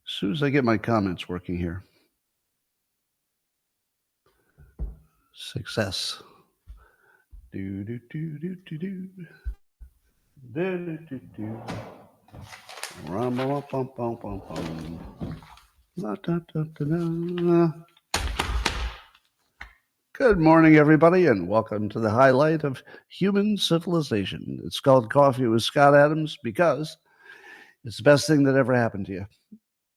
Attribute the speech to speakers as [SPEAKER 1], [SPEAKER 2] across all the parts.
[SPEAKER 1] As soon as I get my comments working here. Success. Do do do do do do. Do do do do. Rum bum bum bum bum bum. La, da, da, da, da. Good morning, everybody, and welcome to the highlight of human civilization. It's called Coffee with Scott Adams because it's the best thing that ever happened to you.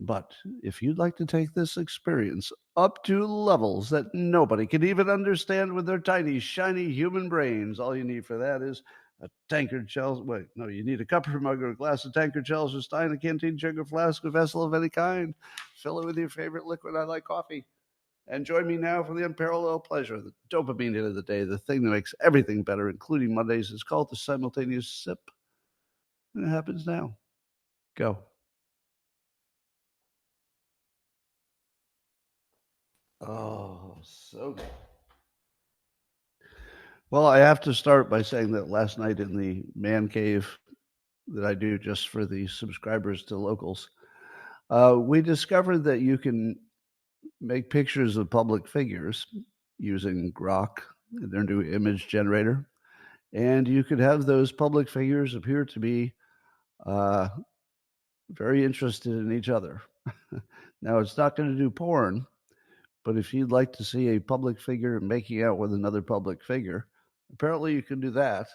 [SPEAKER 1] But if you'd like to take this experience up to levels that nobody can even understand with their tiny, shiny human brains, all you need for that is a tankard, Chelsea. Wait, no, you need a cup or mug or a glass of tankard, Chelsea, stein, a canteen, jug, or flask, a vessel of any kind. Fill it with your favorite liquid. I like coffee. And join me now for the unparalleled pleasure, the dopamine hit of the day, the thing that makes everything better, including Mondays. It's called the simultaneous sip. And it happens now. Go. Oh, so good. Well, I have to start by saying that last night in the man cave that I do just for the subscribers to locals, we discovered that you can make pictures of public figures using Grok, their new image generator, and you could have those public figures appear to be very interested in each other. Now, it's not going to do porn, but if you'd like to see a public figure making out with another public figure, apparently you can do that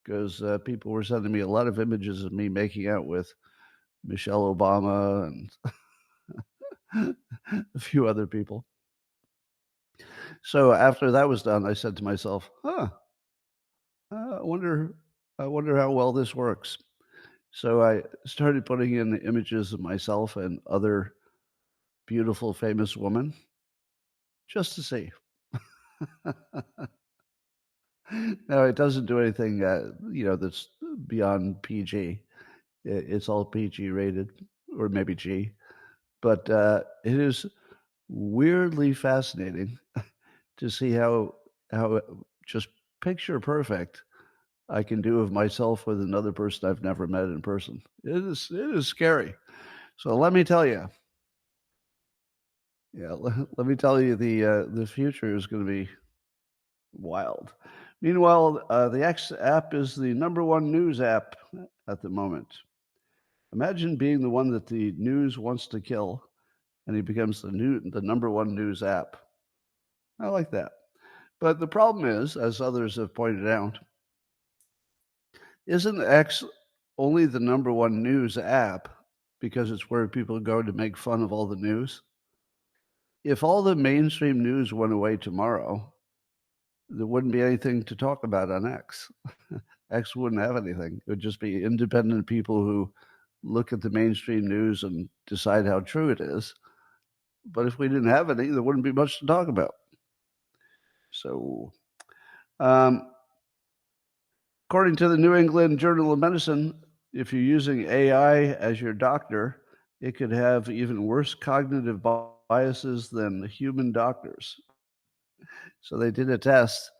[SPEAKER 1] because people were sending me a lot of images of me making out with Michelle Obama and a few other people. So after that was done, I said to myself, I wonder how well this works. So I started putting in images of myself and other beautiful, famous women just to see. No, it doesn't do anything, that's beyond PG. It's all PG rated, or maybe G. But it is weirdly fascinating to see how just picture perfect I can do of myself with another person I've never met in person. It is scary. So let me tell you. Yeah, let me tell you, the future is going to be wild. Meanwhile, the X app is the number one news app at the moment. Imagine being the one that the news wants to kill, and he becomes the number one news app. I like that. But the problem is, as others have pointed out, isn't X only the number one news app because it's where people go to make fun of all the news? If all the mainstream news went away tomorrow, there wouldn't be anything to talk about on X. X wouldn't have anything. It would just be independent people who look at the mainstream news and decide how true it is. But if we didn't have any, there wouldn't be much to talk about. So, according to the New England Journal of Medicine, if you're using AI as your doctor, it could have even worse cognitive biases than human doctors. So they did a test,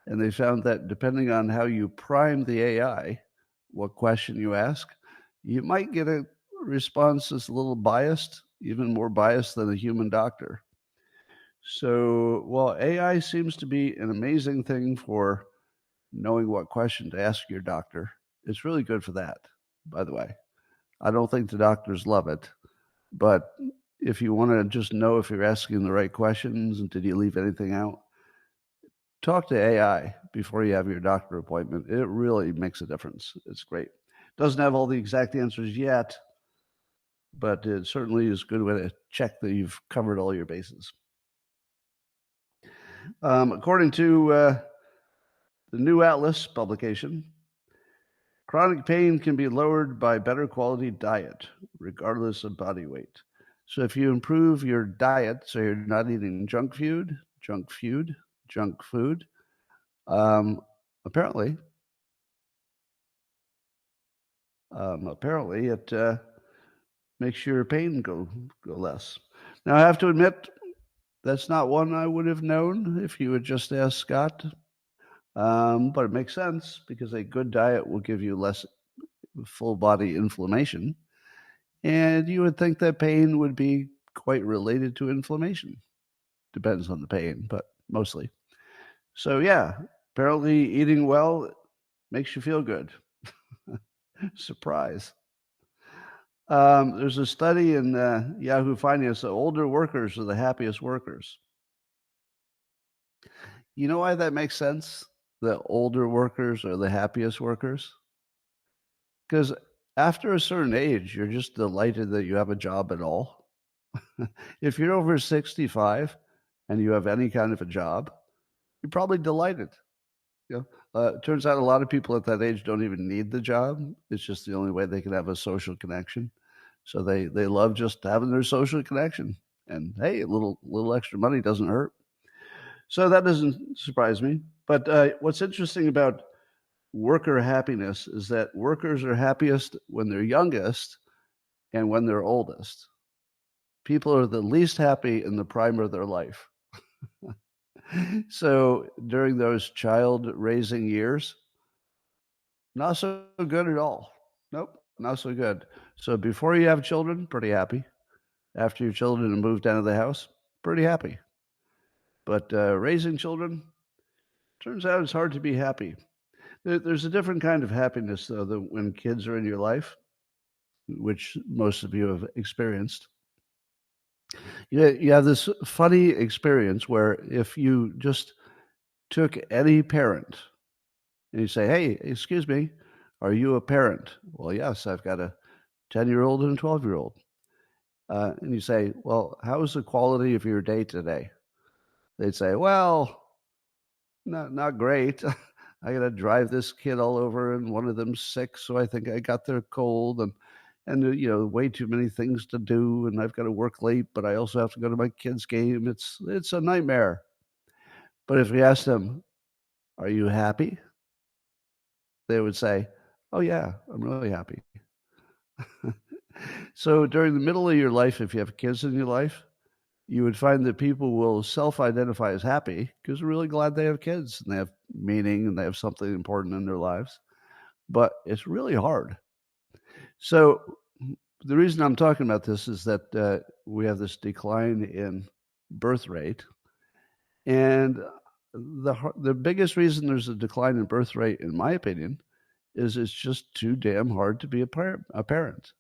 [SPEAKER 1] and they found that depending on how you prime the AI, what question you ask, you might get a response that's a little biased, even more biased than a human doctor. So while AI seems to be an amazing thing for knowing what question to ask your doctor, it's really good for that, by the way. I don't think the doctors love it, but if you want to just know if you're asking the right questions and did you leave anything out, talk to AI before you have your doctor appointment. It really makes a difference. It's great. Doesn't have all the exact answers yet, but it certainly is a good way to check that you've covered all your bases. According to the New Atlas publication, chronic pain can be lowered by better quality diet, regardless of body weight. So if you improve your diet, so you're not eating junk food, apparently it makes your pain go less. Now, I have to admit, that's not one I would have known if you had just asked Scott. But it makes sense because a good diet will give you less full body inflammation. And you would think that pain would be quite related to inflammation. Depends on the pain, but mostly. So, yeah, apparently eating well makes you feel good. Surprise. There's a study in Yahoo Finance that older workers are the happiest workers. You know why that makes sense? That older workers are the happiest workers? Because after a certain age, you're just delighted that you have a job at all. If you're over 65 and you have any kind of a job, you're probably delighted. You know, it turns out a lot of people at that age don't even need the job. It's just the only way they can have a social connection. So they love just having their social connection. And hey, a little extra money doesn't hurt. So that doesn't surprise me. But what's interesting about worker happiness is that workers are happiest when they're youngest and when they're oldest. People are the least happy in the prime of their life. So during those child raising years, not so good at all. Nope, not so good. So before you have children, pretty happy. After your children have moved out of the house, pretty happy. But raising children, turns out it's hard to be happy. There's a different kind of happiness, though, that when kids are in your life, which most of you have experienced. You have this funny experience where if you just took any parent and you say, hey, excuse me, are you a parent? Well, yes, I've got a 10-year-old and a 12-year-old. And you say, well, how is the quality of your day today? They'd say, well, not great. I got to drive this kid all over, and one of them's sick, so I think I got their cold, and way too many things to do, and I've got to work late, but I also have to go to my kid's game. It's a nightmare. But if we asked them, are you happy? They would say, oh yeah, I'm really happy. So during the middle of your life, if you have kids in your life, you would find that people will self-identify as happy because they're really glad they have kids and they have meaning and they have something important in their lives. But it's really hard. So the reason I'm talking about this is that we have this decline in birth rate, and the biggest reason there's a decline in birth rate, in my opinion, is it's just too damn hard to be a parent.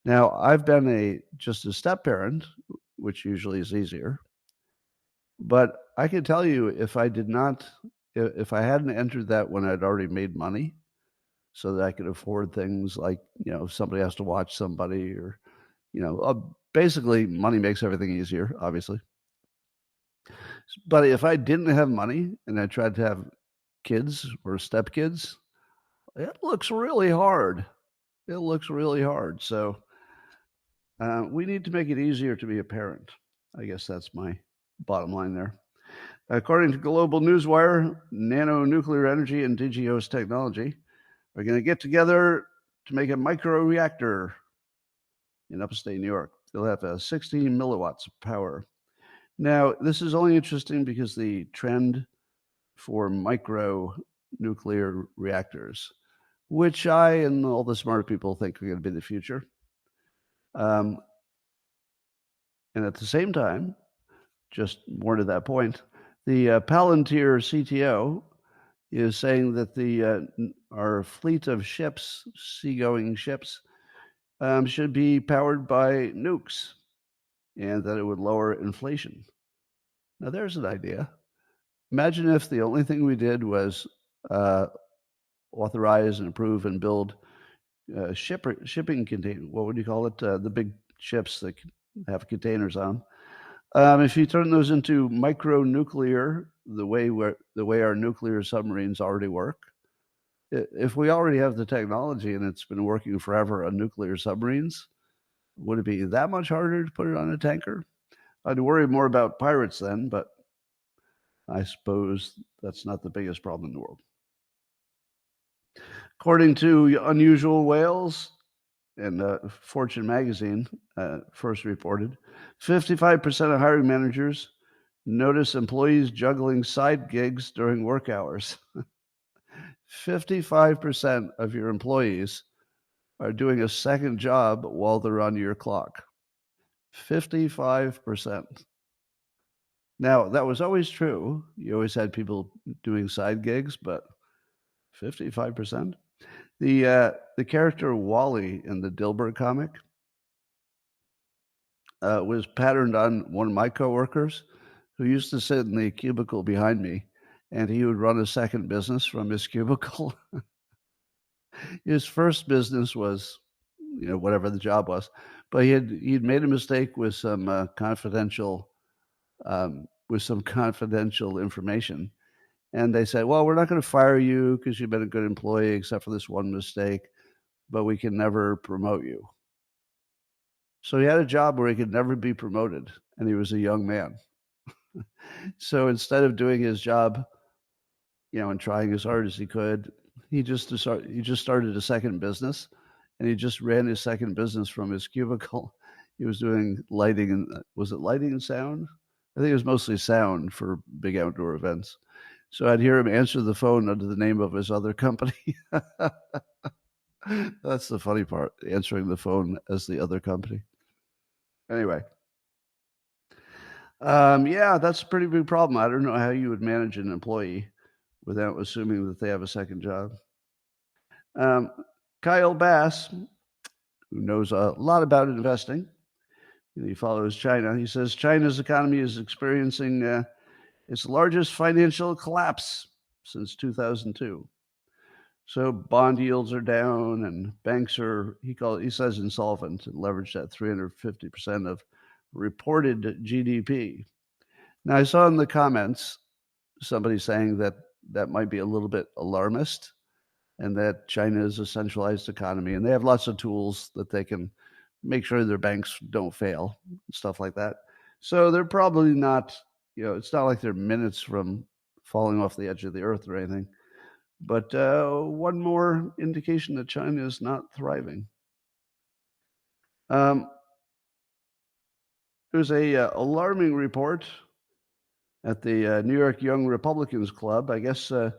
[SPEAKER 1] Now, I've been just a step parent, which usually is easier. But I can tell you, if I hadn't entered that when I'd already made money, so that I could afford things like, if somebody has to watch somebody, or, basically money makes everything easier, obviously. But if I didn't have money and I tried to have kids or stepkids, it looks really hard. It looks really hard. So we need to make it easier to be a parent. I guess that's my bottom line there. According to Global Newswire, Nano-Nuclear Energy and DGO's technology are going to get together to make a microreactor in upstate New York. They'll have 16 milliwatts of power. Now, this is only interesting because the trend for micro-nuclear reactors, which I and all the smart people think are going to be the future. And at the same time, just more to that point, the Palantir CTO is saying that our fleet of ships, seagoing ships, should be powered by nukes, and that it would lower inflation. Now, there's an idea. Imagine if the only thing we did was authorize and approve and build shipping container. What would you call it? The big ships that have containers on. If you turn those into micronuclear, the way our nuclear submarines already work, if we already have the technology and it's been working forever on nuclear submarines, would it be that much harder to put it on a tanker? I'd worry more about pirates then, but I suppose that's not the biggest problem in the world. According to Unusual Whales, and Fortune magazine first reported, 55% of hiring managers notice employees juggling side gigs during work hours. 55% of your employees are doing a second job while they're on your clock. 55%. Now, that was always true. You always had people doing side gigs, but 55%. The character Wally in the Dilbert comic was patterned on one of my coworkers who used to sit in the cubicle behind me, and he would run a second business from his cubicle. His first business was, whatever the job was, but he'd made a mistake with some confidential information, and they said, "Well, we're not going to fire you because you've been a good employee, except for this one mistake, but we can never promote you." So he had a job where he could never be promoted, and he was a young man. So instead of doing his job, and trying as hard as he could, he just started a second business, and he just ran his second business from his cubicle. He was doing lighting and was it lighting and sound? I think it was mostly sound for big outdoor events. So I'd hear him answer the phone under the name of his other company. That's the funny part, answering the phone as the other company. Anyway, yeah, that's a pretty big problem. I don't know how you would manage an employee without assuming that they have a second job. Kyle Bass, who knows a lot about investing, he follows China. He says China's economy is experiencing its largest financial collapse since 2002. So bond yields are down, and banks are, he says, insolvent and leveraged at 350% of reported GDP. Now, I saw in the comments somebody saying that might be a little bit alarmist, and that China is a centralized economy, and they have lots of tools that they can make sure their banks don't fail, stuff like that. So they're probably not, it's not like they're minutes from falling off the edge of the earth or anything. But one more indication that China is not thriving. There's a alarming report at the New York Young Republicans Club. I guess a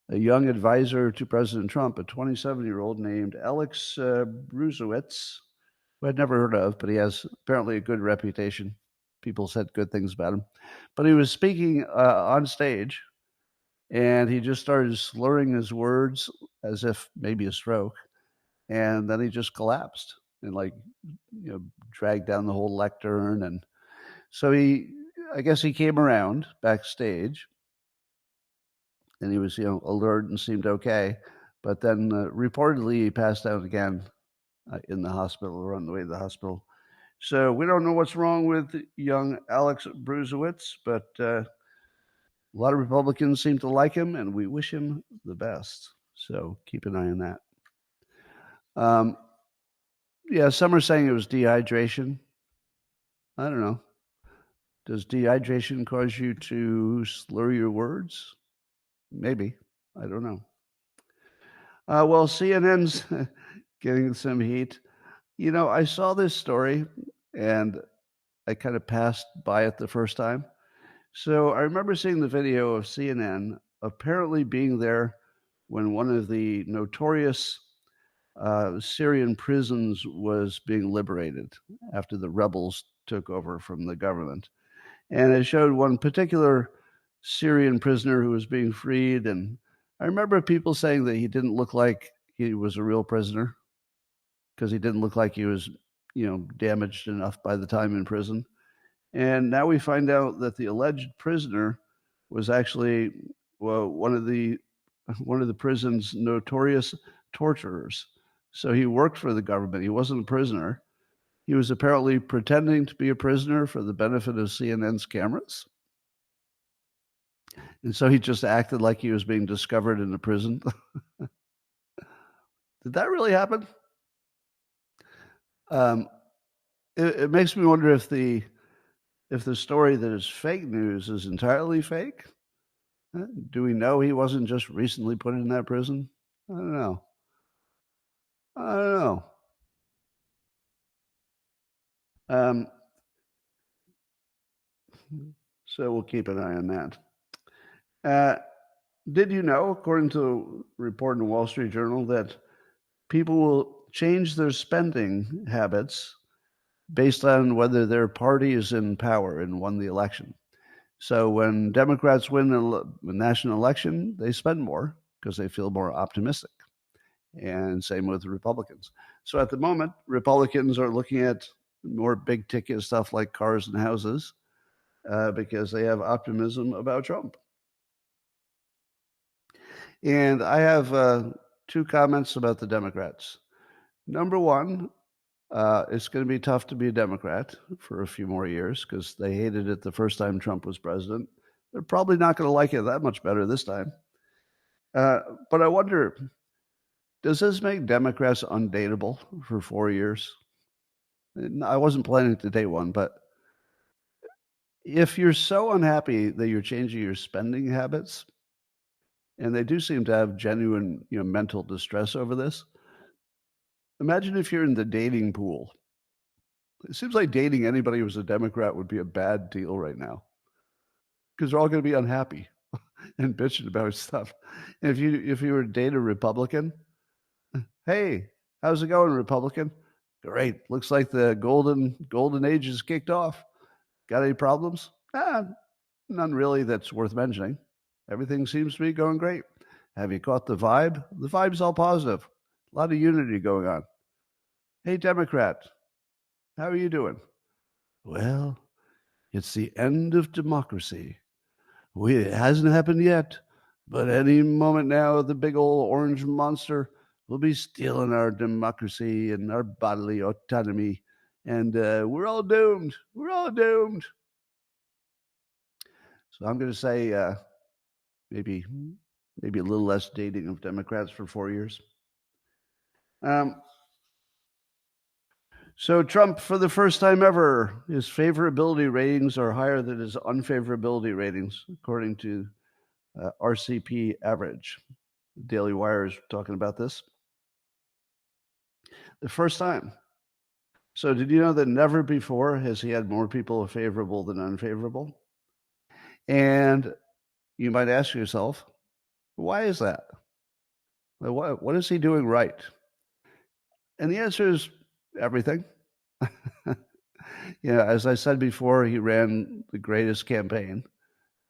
[SPEAKER 1] young advisor to President Trump, a 27-year-old named Alex Bruzewitz, who I'd never heard of, but he has apparently a good reputation. People said good things about him. But he was speaking on stage, and he just started slurring his words as if maybe a stroke, and then he just collapsed and dragged down the whole lectern. And so I guess he came around backstage, and he was alert and seemed okay, but then reportedly he passed out again in the hospital or on the way to the hospital. So we don't know what's wrong with young Alex Bruzewitz, but a lot of Republicans seem to like him, and we wish him the best. So keep an eye on that. Yeah, some are saying it was dehydration. I don't know. Does dehydration cause you to slur your words? Maybe. I don't know. Well, CNN's getting some heat. I saw this story, and I kind of passed by it the first time. So I remember seeing the video of CNN apparently being there when one of the notorious Syrian prisons was being liberated after the rebels took over from the government. And it showed one particular Syrian prisoner who was being freed. And I remember people saying that he didn't look like he was a real prisoner because he didn't look like he was, damaged enough by the time in prison. And now we find out that the alleged prisoner was actually one of the prison's notorious torturers. So he worked for the government. He wasn't a prisoner. He was apparently pretending to be a prisoner for the benefit of CNN's cameras. And so he just acted like he was being discovered in a prison. Did that really happen? It makes me wonder if the story that is fake news is entirely fake. Do we know he wasn't just recently put in that prison? I don't know. So we'll keep an eye on that. Did you know, according to a report in the Wall Street Journal, that people will change their spending habits based on whether their party is in power and won the election. So when Democrats win a national election, they spend more because they feel more optimistic. And same with Republicans. So at the moment, Republicans are looking at more big ticket stuff like cars and houses because they have optimism about Trump. And I have two comments about the Democrats. Number one, it's going to be tough to be a Democrat for a few more years because they hated it the first time Trump was president. They're probably not going to like it that much better this time. But I wonder, does this make Democrats undateable for 4 years? I wasn't planning to date one, but if you're so unhappy that you're changing your spending habits, and they do seem to have genuine, mental distress over this, imagine if you're in the dating pool. It seems like dating anybody who's a Democrat would be a bad deal right now because they're all going to be unhappy and bitching about stuff. And if you were to date a Republican, hey, how's it going, Republican? Great. Looks like the golden age is kicked off. Got any problems? None really that's worth mentioning. Everything seems to be going great. Have you caught the vibe? The vibe's all positive. A lot of unity going on. Hey, Democrat, how are you doing? Well, it's the end of democracy. It hasn't happened yet, but any moment now, the big old orange monster will be stealing our democracy and our bodily autonomy, and we're all doomed. We're all doomed. So I'm going to say maybe a little less dating of Democrats for 4 years. So Trump, for the first time ever, his favorability ratings are higher than his unfavorability ratings, according to RCP average. Daily Wire is talking about this. The first time. So did you know that never before has he had more people favorable than unfavorable? And you might ask yourself, why is that? What is he doing right? And the answer is everything. As I said before, he ran the greatest campaign.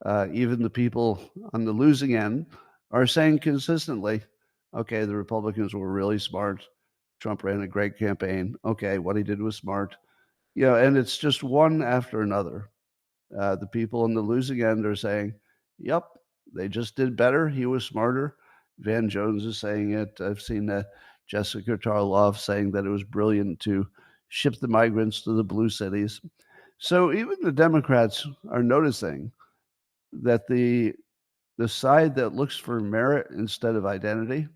[SPEAKER 1] Even the people on the losing end are saying consistently, okay, the Republicans were really smart. Trump ran a great campaign. Okay, what he did was smart. And it's just one after another. The people on the losing end are saying, yep, they just did better. He was smarter. Van Jones is saying it. I've seen Jessica Tarlov saying that it was brilliant to ship the migrants to the blue cities. So even the Democrats are noticing that the side that looks for merit instead of identity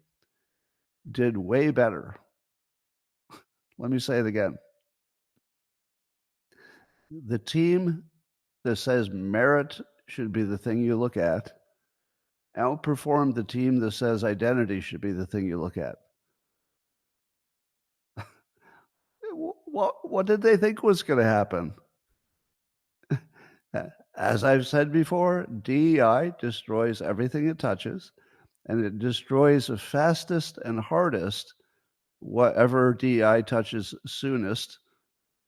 [SPEAKER 1] did way better. Let me say it again. The team that says merit should be the thing you look at outperformed the team that says identity should be the thing you look at. What did they think was going to happen? As I've said before, DEI destroys everything it touches, and it destroys the fastest and hardest whatever DEI touches soonest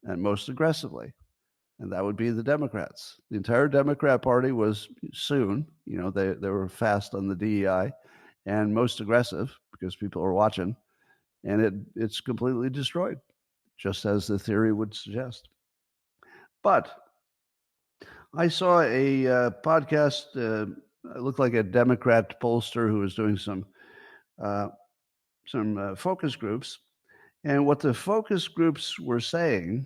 [SPEAKER 1] and most aggressively. And that would be the Democrats. The entire Democrat Party was soon, they were fast on the DEI and most aggressive because people are watching, and it's completely destroyed, just as the theory would suggest. But I saw a podcast. It looked like a Democrat pollster who was doing some focus groups, and what the focus groups were saying,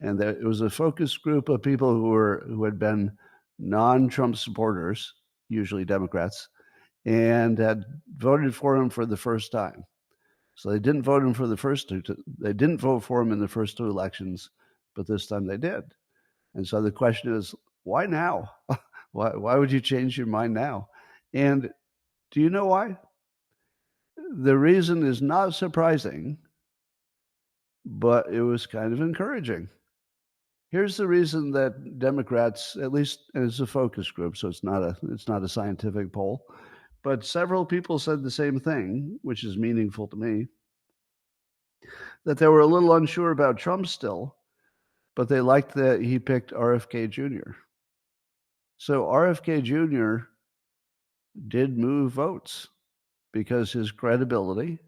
[SPEAKER 1] and that it was a focus group of people who had been non-Trump supporters, usually Democrats, and had voted for him for the first time. So they didn't vote him for the first two. They didn't vote for him in the first two elections, but this time they did. And so the question is, why now? Why would you change your mind now? And do you know why? The reason is not surprising, but it was kind of encouraging. Here's the reason that Democrats, at least it's a focus group, so it's not a scientific poll, but several people said the same thing, which is meaningful to me. that they were a little unsure about Trump still, but they liked that he picked RFK Jr. So RFK Jr. did move votes because his credibility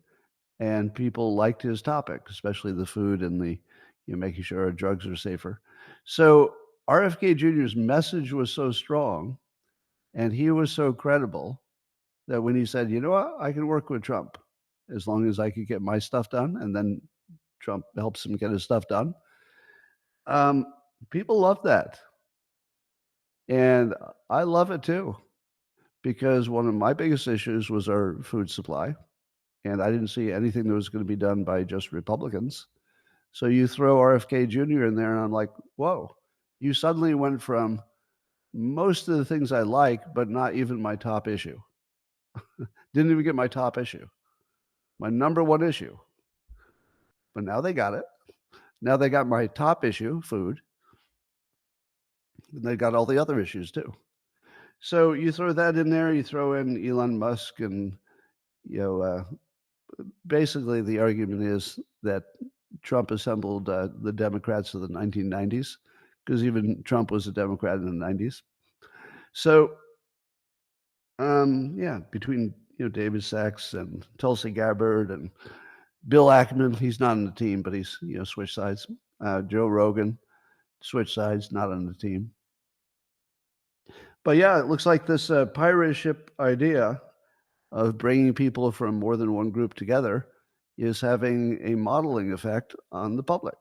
[SPEAKER 1] and people liked his topic, especially the food and the making sure our drugs are safer. So RFK Jr.'s message was so strong and he was so credible that when he said, you know what, I can work with Trump as long as I could get my stuff done, and then Trump helps him get his stuff done. Um, People love that. And I love it too, because one of my biggest issues was our food supply. And I didn't see anything that was going to be done by just Republicans. So you throw RFK Jr. in there, and I'm like, whoa, you suddenly went from most of the things I like, but not even my top issue. Didn't even get my top issue, my number one issue. But now they got it. Now they got my top issue, food, and they got all the other issues too. So you throw that in there, you throw in Elon Musk, and you know, basically the argument is that Trump assembled the Democrats of the 1990s, because even Trump was a Democrat in the 90s. So, yeah, between David Sachs and Tulsi Gabbard and Bill Ackman, he's not on the team, but he's switched sides. Joe Rogan switched sides, not on the team. But yeah, it looks like this pirate ship idea of bringing people from more than one group together is having a modeling effect on the public.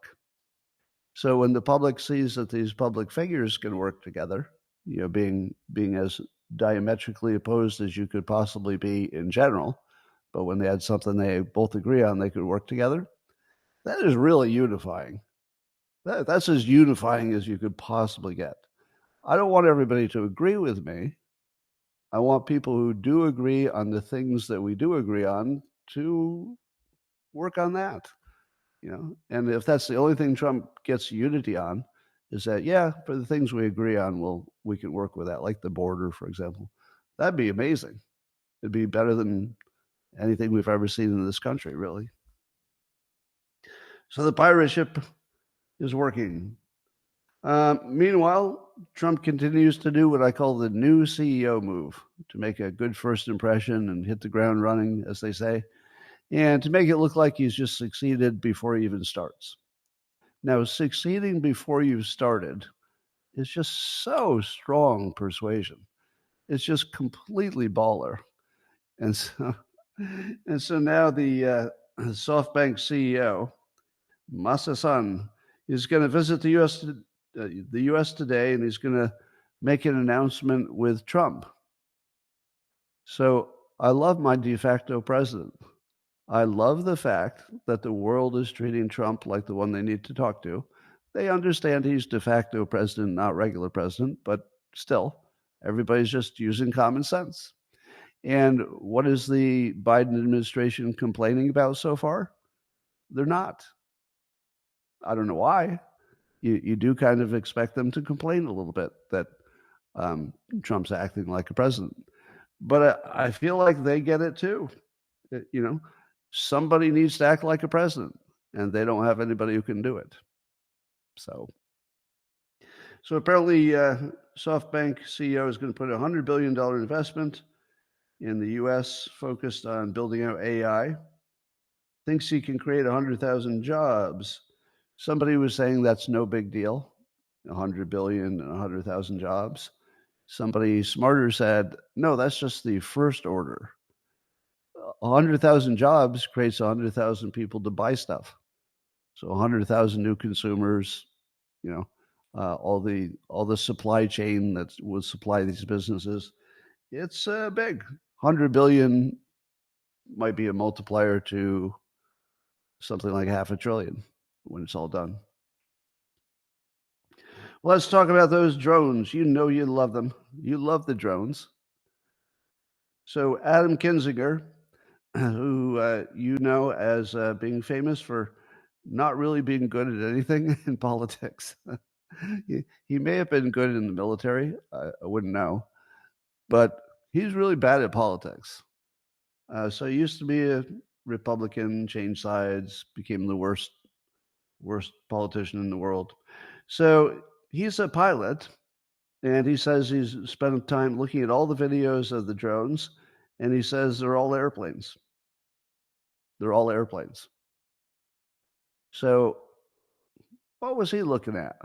[SPEAKER 1] So when the public sees that these public figures can work together, being as diametrically opposed as you could possibly be in general, but when they had something they both agree on, they could work together. That is really unifying. That's as unifying as you could possibly get. I don't want everybody to agree with me. I want people who do agree on the things that we do agree on to work on that. And if that's the only thing Trump gets unity on, is that, yeah, for the things we agree on, we can work with that, like the border, for example. That'd be amazing. It'd be better than anything we've ever seen in this country, really. So the pirate ship is working. Meanwhile, Trump continues to do what I call the new CEO move, to make a good first impression and hit the ground running, as they say, and to make it look like he's just succeeded before he even starts. Now, succeeding before you've started is just so strong persuasion. It's just completely baller. And so now the SoftBank CEO, Masa Son, is going to visit the U.S. today, and he's going to make an announcement with Trump. So I love my de facto president. I love the fact that the world is treating Trump like the one they need to talk to. They understand he's de facto president, not regular president, but still, everybody's just using common sense. And what is the Biden administration complaining about so far? They're not. I don't know why. You do kind of expect them to complain a little bit that Trump's acting like a president. But I feel like they get it too. Somebody needs to act like a president, and they don't have anybody who can do it. So apparently, SoftBank CEO is going to put $100 billion investment in the U.S. focused on building out AI. Thinks he can create 100,000 jobs. Somebody was saying that's no big deal, 100 billion and 100,000 jobs. Somebody smarter said, no, that's just the first order. 100,000 jobs creates 100,000 people to buy stuff. So 100,000 new consumers, all the supply chain that will supply these businesses. It's big. 100 billion might be a multiplier to something like $500 billion when it's all done. Let's talk about those drones. You love them. You love the drones. So Adam Kinzinger, who you know as being famous for not really being good at anything in politics. He may have been good in the military. I wouldn't know. But he's really bad at politics. So he used to be Republican, changed sides, became the worst politician in the world. So he's a pilot, and he says he's spent time looking at all the videos of the drones, and he says they're all airplanes. They're all airplanes. So what was he looking at?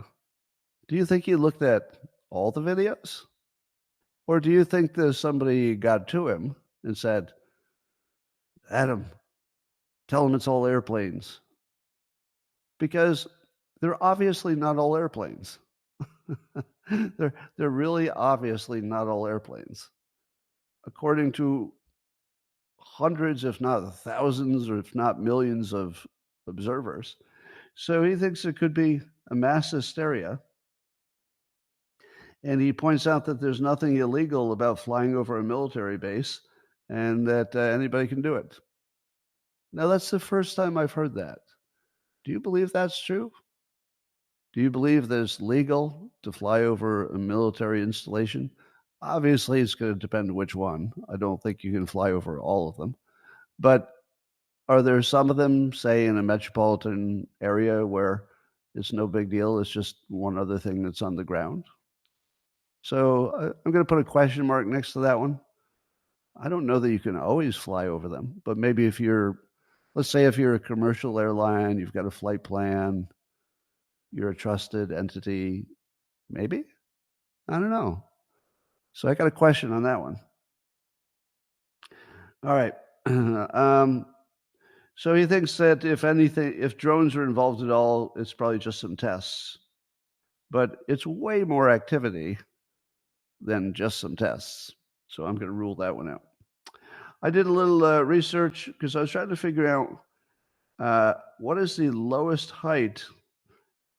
[SPEAKER 1] Do you think he looked at all the videos? Or do you think that somebody got to him and said, Adam, tell him it's all airplanes? Because they're obviously not all airplanes. they're really obviously not all airplanes. According to hundreds, if not thousands, or if not millions of observers. So he thinks it could be a mass hysteria. And he points out that there's nothing illegal about flying over a military base and that anybody can do it. Now, that's the first time I've heard that. Do you believe that's true? Do you believe that it's legal to fly over a military installation? Obviously, it's going to depend which one. I don't think you can fly over all of them. But are there some of them, say, in a metropolitan area where it's no big deal? It's just one other thing that's on the ground. So I'm going to put a question mark next to that one. I don't know that you can always fly over them, but maybe if you're, let's say if you're a commercial airline, you've got a flight plan, you're a trusted entity, maybe? I don't know. So I got a question on that one. All right. So he thinks that if anything, if drones are involved at all, it's probably just some tests. But it's way more activity than just some tests. So I'm going to rule that one out. I did a little research because I was trying to figure out what is the lowest height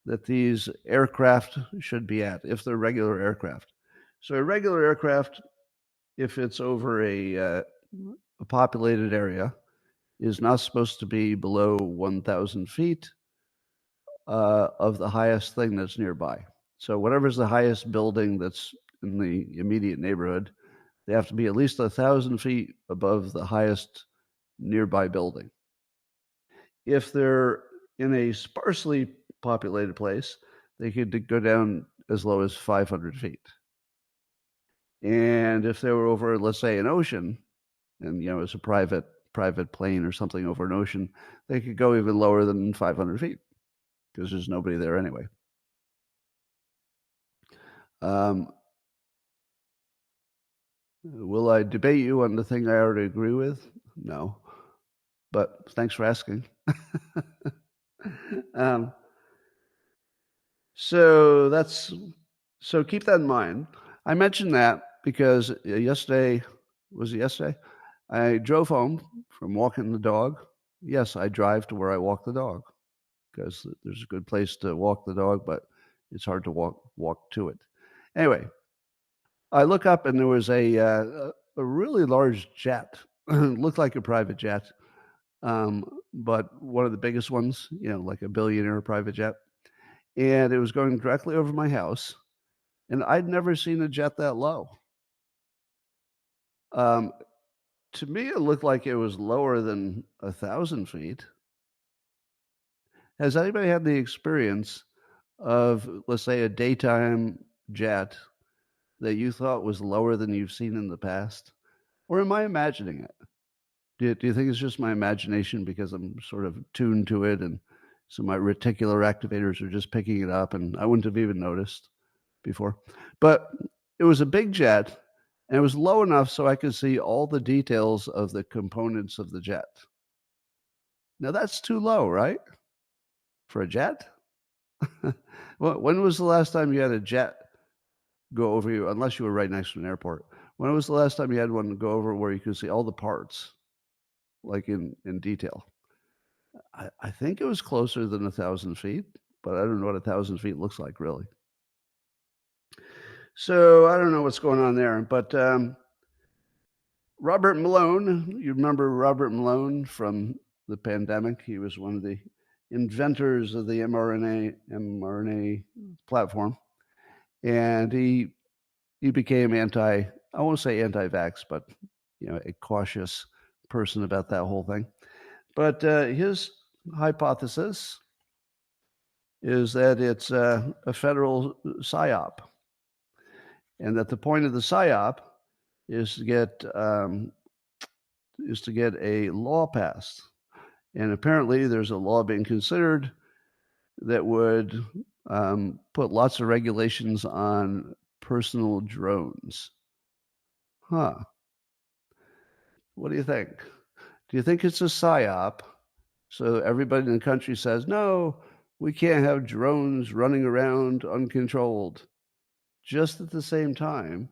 [SPEAKER 1] that these aircraft should be at if they're regular aircraft. So a regular aircraft, if it's over a populated area, is not supposed to be below 1,000 feet of the highest thing that's nearby. So whatever's the highest building that's in the immediate neighborhood, they have to be at least 1,000 feet above the highest nearby building. If they're in a sparsely populated place, they could go down as low as 500 feet. And if they were over, let's say, an ocean, and it's a private plane or something over an ocean, they could go even lower than 500 feet because there's nobody there anyway. Will I debate you on the thing I already agree with? No, but thanks for asking. So keep that in mind. I mentioned that because yesterday, I drove home from walking the dog. Yes, I drive to where I walk the dog because there's a good place to walk the dog, but it's hard to walk to it. Anyway, I look up and there was a really large jet. It looked like a private jet, but one of the biggest ones, like a billionaire private jet. And it was going directly over my house. And I'd never seen a jet that low. To me, it looked like it was lower than 1,000 feet. Has anybody had the experience of, let's say, a daytime jet that you thought was lower than you've seen in the past? Or am I imagining it? Do you think it's just my imagination because I'm sort of tuned to it and so my reticular activators are just picking it up and I wouldn't have even noticed before? But it was a big jet and it was low enough so I could see all the details of the components of the jet. Now that's too low, right? For a jet? When was the last time you had a jet go over you, unless you were right next to an airport? When was the last time you had one go over where you could see all the parts, like in detail? I think it was closer than 1,000 feet, but I don't know what 1,000 feet looks like, really. So I don't know what's going on there. But Robert Malone, you remember Robert Malone from the pandemic? He was one of the inventors of the mRNA platform. And he became I won't say anti-vax, but a cautious person about that whole thing. But his hypothesis is that it's a federal psyop, and that the point of the psyop is to get a law passed. And apparently, there's a law being considered that would put lots of regulations on personal drones. Huh. What do you think? Do you think it's a psyop? So everybody in the country says, no, we can't have drones running around uncontrolled. Just at the same time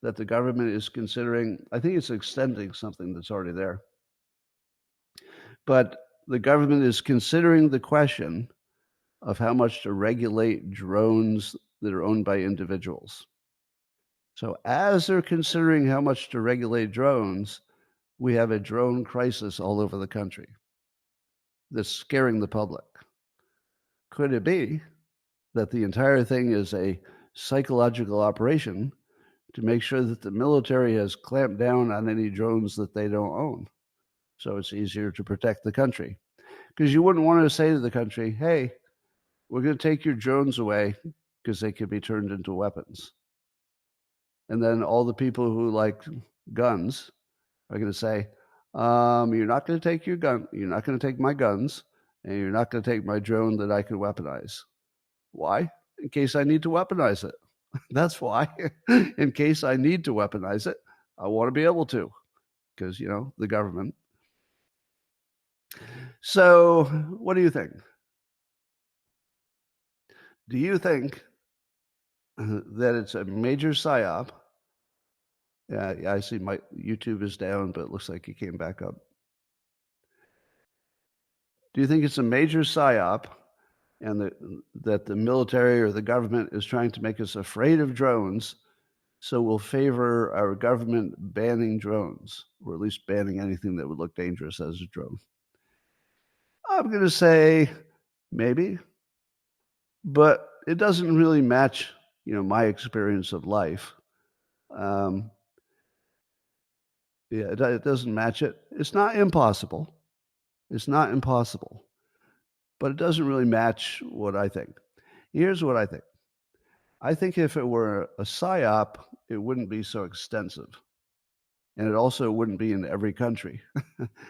[SPEAKER 1] that the government is considering, I think it's extending something that's already there, but the government is considering the question of how much to regulate drones that are owned by individuals. So as they're considering how much to regulate drones, we have a drone crisis all over the country that's scaring the public. Could it be that the entire thing is a psychological operation to make sure that the military has clamped down on any drones that they don't own, so it's easier to protect the country? Because you wouldn't want to say to the country, hey, we're going to take your drones away because they could be turned into weapons. And then all the people who like guns are going to say, you're not going to take your gun, you're not going to take my guns, and you're not going to take my drone that I can weaponize. Why? In case I need to weaponize it. That's why. In case I need to weaponize it, I want to be able to, because, the government. So what do you think? Do you think that it's a major psyop? Yeah, I see my YouTube is down, but it looks like it came back up. Do you think it's a major psyop and that the military or the government is trying to make us afraid of drones, so we'll favor our government banning drones, or at least banning anything that would look dangerous as a drone? I'm going to say maybe, but it doesn't really match, my experience of life. It doesn't match it. It's not impossible. It's not impossible, but it doesn't really match what I think. Here's what I think. I think if it were a psyop, it wouldn't be so extensive. And it also wouldn't be in every country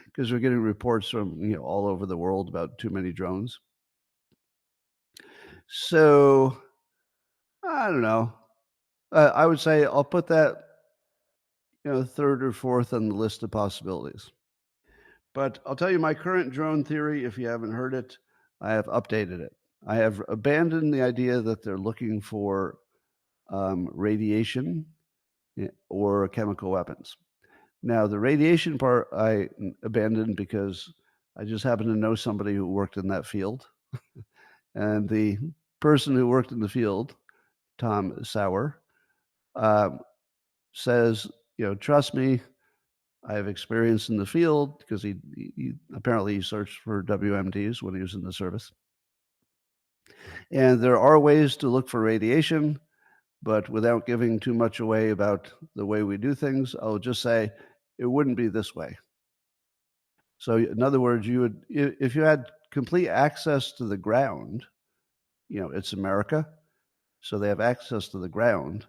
[SPEAKER 1] because we're getting reports from all over the world about too many drones. So I don't know. I would say I'll put that third or fourth on the list of possibilities. But I'll tell you my current drone theory. If you haven't heard it, I have updated it. I have abandoned the idea that they're looking for radiation or chemical weapons. Now, the radiation part I abandoned because I just happen to know somebody who worked in that field. And the person who worked in the field, Tom Sauer, says, trust me, I have experience in the field, because he apparently searched for WMDs when he was in the service. And there are ways to look for radiation, but without giving too much away about the way we do things, I'll just say it wouldn't be this way. So in other words, you would, if you had complete access to the ground, it's America, so they have access to the ground.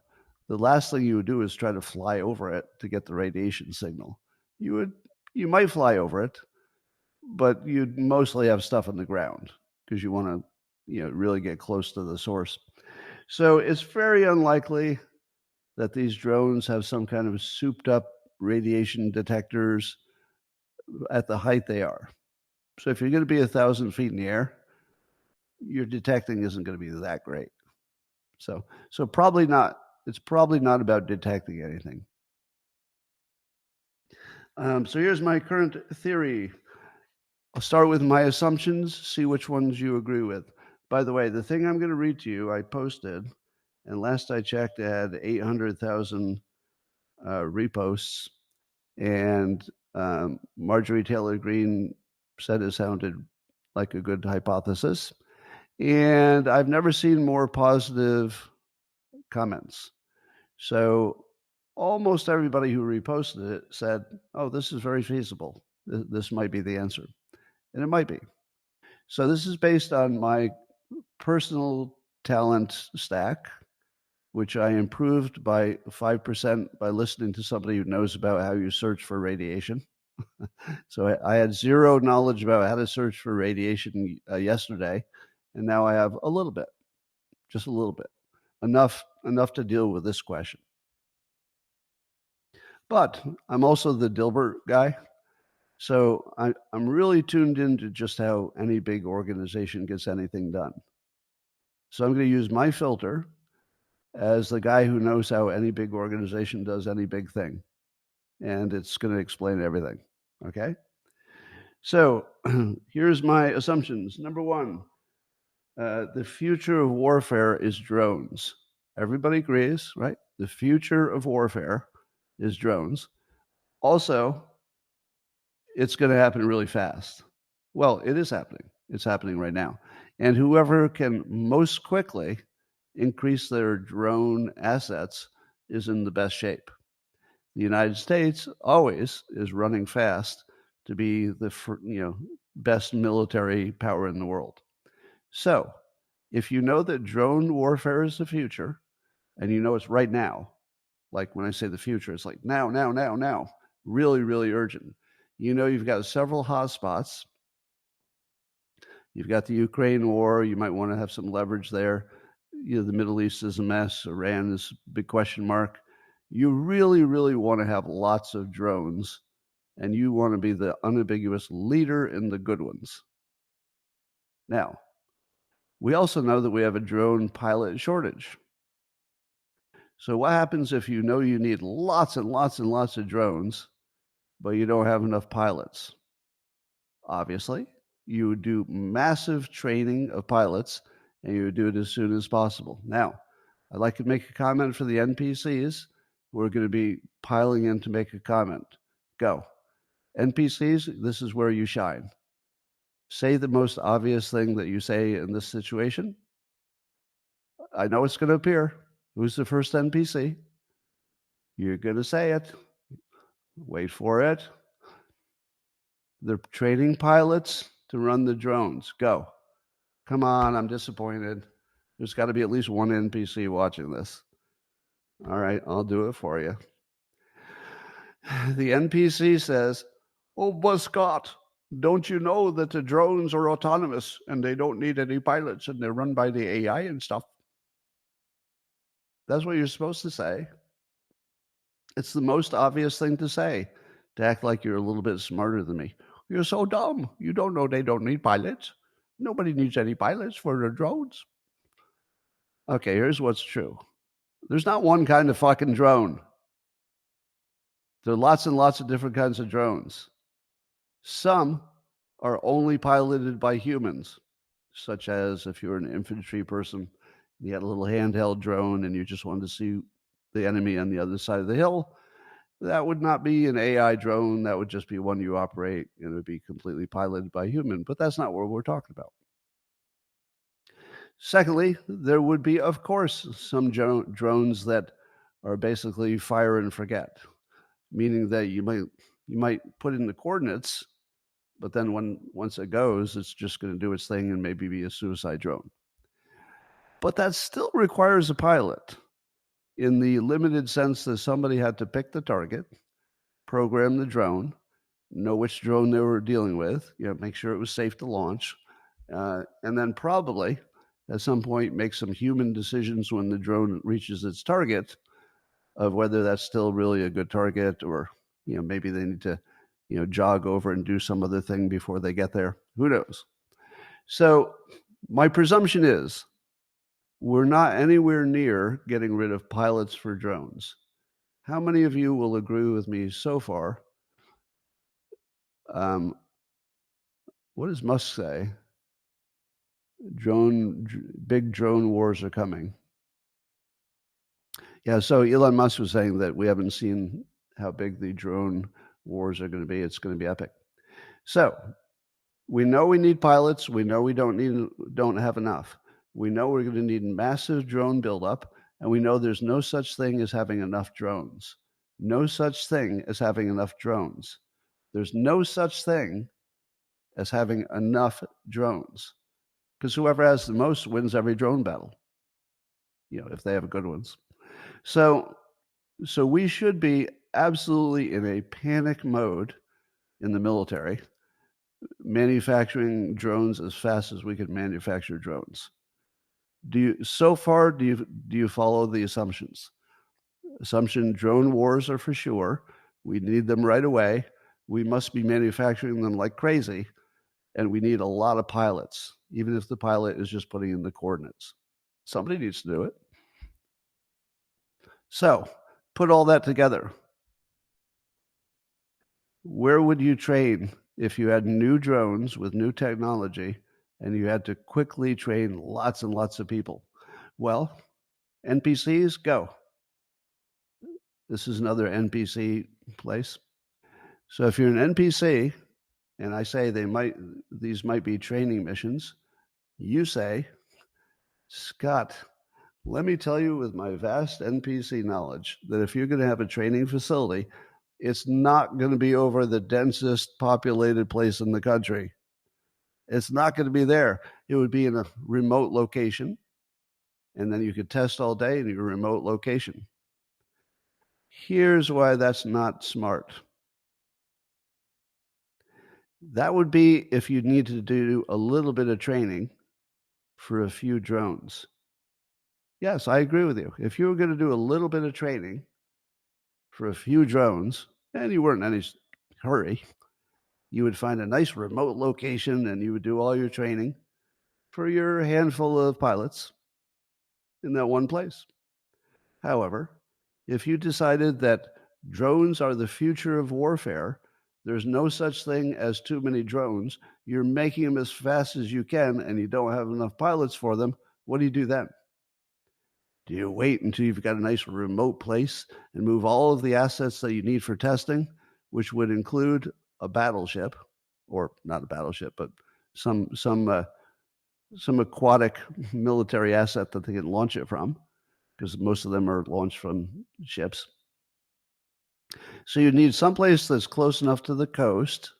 [SPEAKER 1] The last thing you would do is try to fly over it to get the radiation signal. You might fly over it, but you'd mostly have stuff on the ground because you want to, really get close to the source. So it's very unlikely that these drones have some kind of souped up radiation detectors at the height they are. So if you're going to be 1,000 feet in the air, your detecting isn't going to be that great. So probably not. It's probably not about detecting anything. So here's my current theory. I'll start with my assumptions, see which ones you agree with. By the way, the thing I'm going to read to you, I posted, and last I checked, it had 800,000 reposts, and Marjorie Taylor Greene said it sounded like a good hypothesis. And I've never seen more positive comments. So almost everybody who reposted it said, oh, this is very feasible. This might be the answer. and it might be. So this is based on my personal talent stack, which I improved by 5% by listening to somebody who knows about how you search for radiation. So I had zero knowledge about how to search for radiation yesterday, and now I have a little bit, just a little bit, enough to deal with this question. But I'm also the Dilbert guy, so I'm really tuned into just how any big organization gets anything done. So I'm going to use my filter as the guy who knows how any big organization does any big thing, and it's going to explain everything. Okay? So here's my assumptions. Number one, the future of warfare is drones. Everybody agrees, right? The future of warfare is drones. Also, it's going to happen really fast. Well, it is happening. It's happening right now. And whoever can most quickly increase their drone assets is in the best shape. The United States always is running fast to be the best military power in the world. So, if you know that drone warfare is the future, and you know it's right now, like when I say the future, it's like now, really, really urgent. You know you've got several hotspots. You've got the Ukraine war. You might want to have some leverage there. The Middle East is a mess. Iran is a big question mark. You really, really want to have lots of drones, and you want to be the unambiguous leader in the good ones. Now, we also know that we have a drone pilot shortage. So what happens if you know you need lots and lots and lots of drones, but you don't have enough pilots? Obviously, you would do massive training of pilots, and you would do it as soon as possible. Now, I'd like to make a comment for the NPCs who are going to be piling in to make a comment. Go. NPCs, this is where you shine. Say the most obvious thing that you say in this situation. I know it's going to appear. Who's the first NPC? You're going to say it. Wait for it. They're training pilots to run the drones. Go. Come on, I'm disappointed. There's got to be at least one NPC watching this. All right, I'll do it for you. The NPC says, "Oh, but Scott, don't you know that the drones are autonomous and they don't need any pilots and they're run by the AI and stuff?" That's what you're supposed to say. It's the most obvious thing to say, to act like you're a little bit smarter than me. You're so dumb. You don't know they don't need pilots. Nobody needs any pilots for their drones. Okay, here's what's true. There's not one kind of fucking drone. There are lots and lots of different kinds of drones. Some are only piloted by humans, such as if you're an infantry person, you had a little handheld drone and you just wanted to see the enemy on the other side of the hill. That would not be an AI drone. That would just be one you operate, and it would be completely piloted by a human. But that's not what we're talking about. Secondly, there would be, of course, some drones that are basically fire and forget, meaning that you might put in the coordinates, but then once it goes, it's just going to do its thing and maybe be a suicide drone. But that still requires a pilot, in the limited sense that somebody had to pick the target, program the drone, know which drone they were dealing with, make sure it was safe to launch, and then probably at some point make some human decisions when the drone reaches its target of whether that's still really a good target, or maybe they need to jog over and do some other thing before they get there. Who knows? So my presumption is we're not anywhere near getting rid of pilots for drones. How many of you will agree with me so far? What does Musk say? Big drone wars are coming. Yeah, so Elon Musk was saying that we haven't seen how big the drone wars are going to be. It's going to be epic. So we know we need pilots. We know we don't have enough. We know we're going to need massive drone buildup, and we know there's no such thing as having enough drones. No such thing as having enough drones. There's no such thing as having enough drones, because whoever has the most wins every drone battle, if they have good ones. So we should be absolutely in a panic mode in the military, manufacturing drones as fast as we could manufacture drones. Do you follow the assumptions? Assumption: drone wars are for sure. We need them right away. We must be manufacturing them like crazy, and we need a lot of pilots, even if the pilot is just putting in the coordinates. Somebody needs to do it. So, put all that together. Where would you train if you had new drones with new technology and you had to quickly train lots and lots of people? Well, NPCs, go. This is another NPC place. So if you're an NPC, and I say these might be training missions, you say, Scott, let me tell you with my vast NPC knowledge that if you're going to have a training facility, it's not going to be over the densest populated place in the country. It's not going to be there. It would be in a remote location, and then you could test all day in your remote location. Here's why that's not smart. That would be if you need to do a little bit of training for a few drones. Yes, I agree with you. If you were going to do a little bit of training for a few drones, and you weren't in any hurry, you would find a nice remote location and you would do all your training for your handful of pilots in that one place. However, if you decided that drones are the future of warfare, there's no such thing as too many drones, you're making them as fast as you can, and you don't have enough pilots for them, what do you do then? Do you wait until you've got a nice remote place and move all of the assets that you need for testing, which would include a battleship, or not a battleship, but some aquatic military asset that they can launch it from, because most of them are launched from ships. So you need someplace that's close enough to the coast,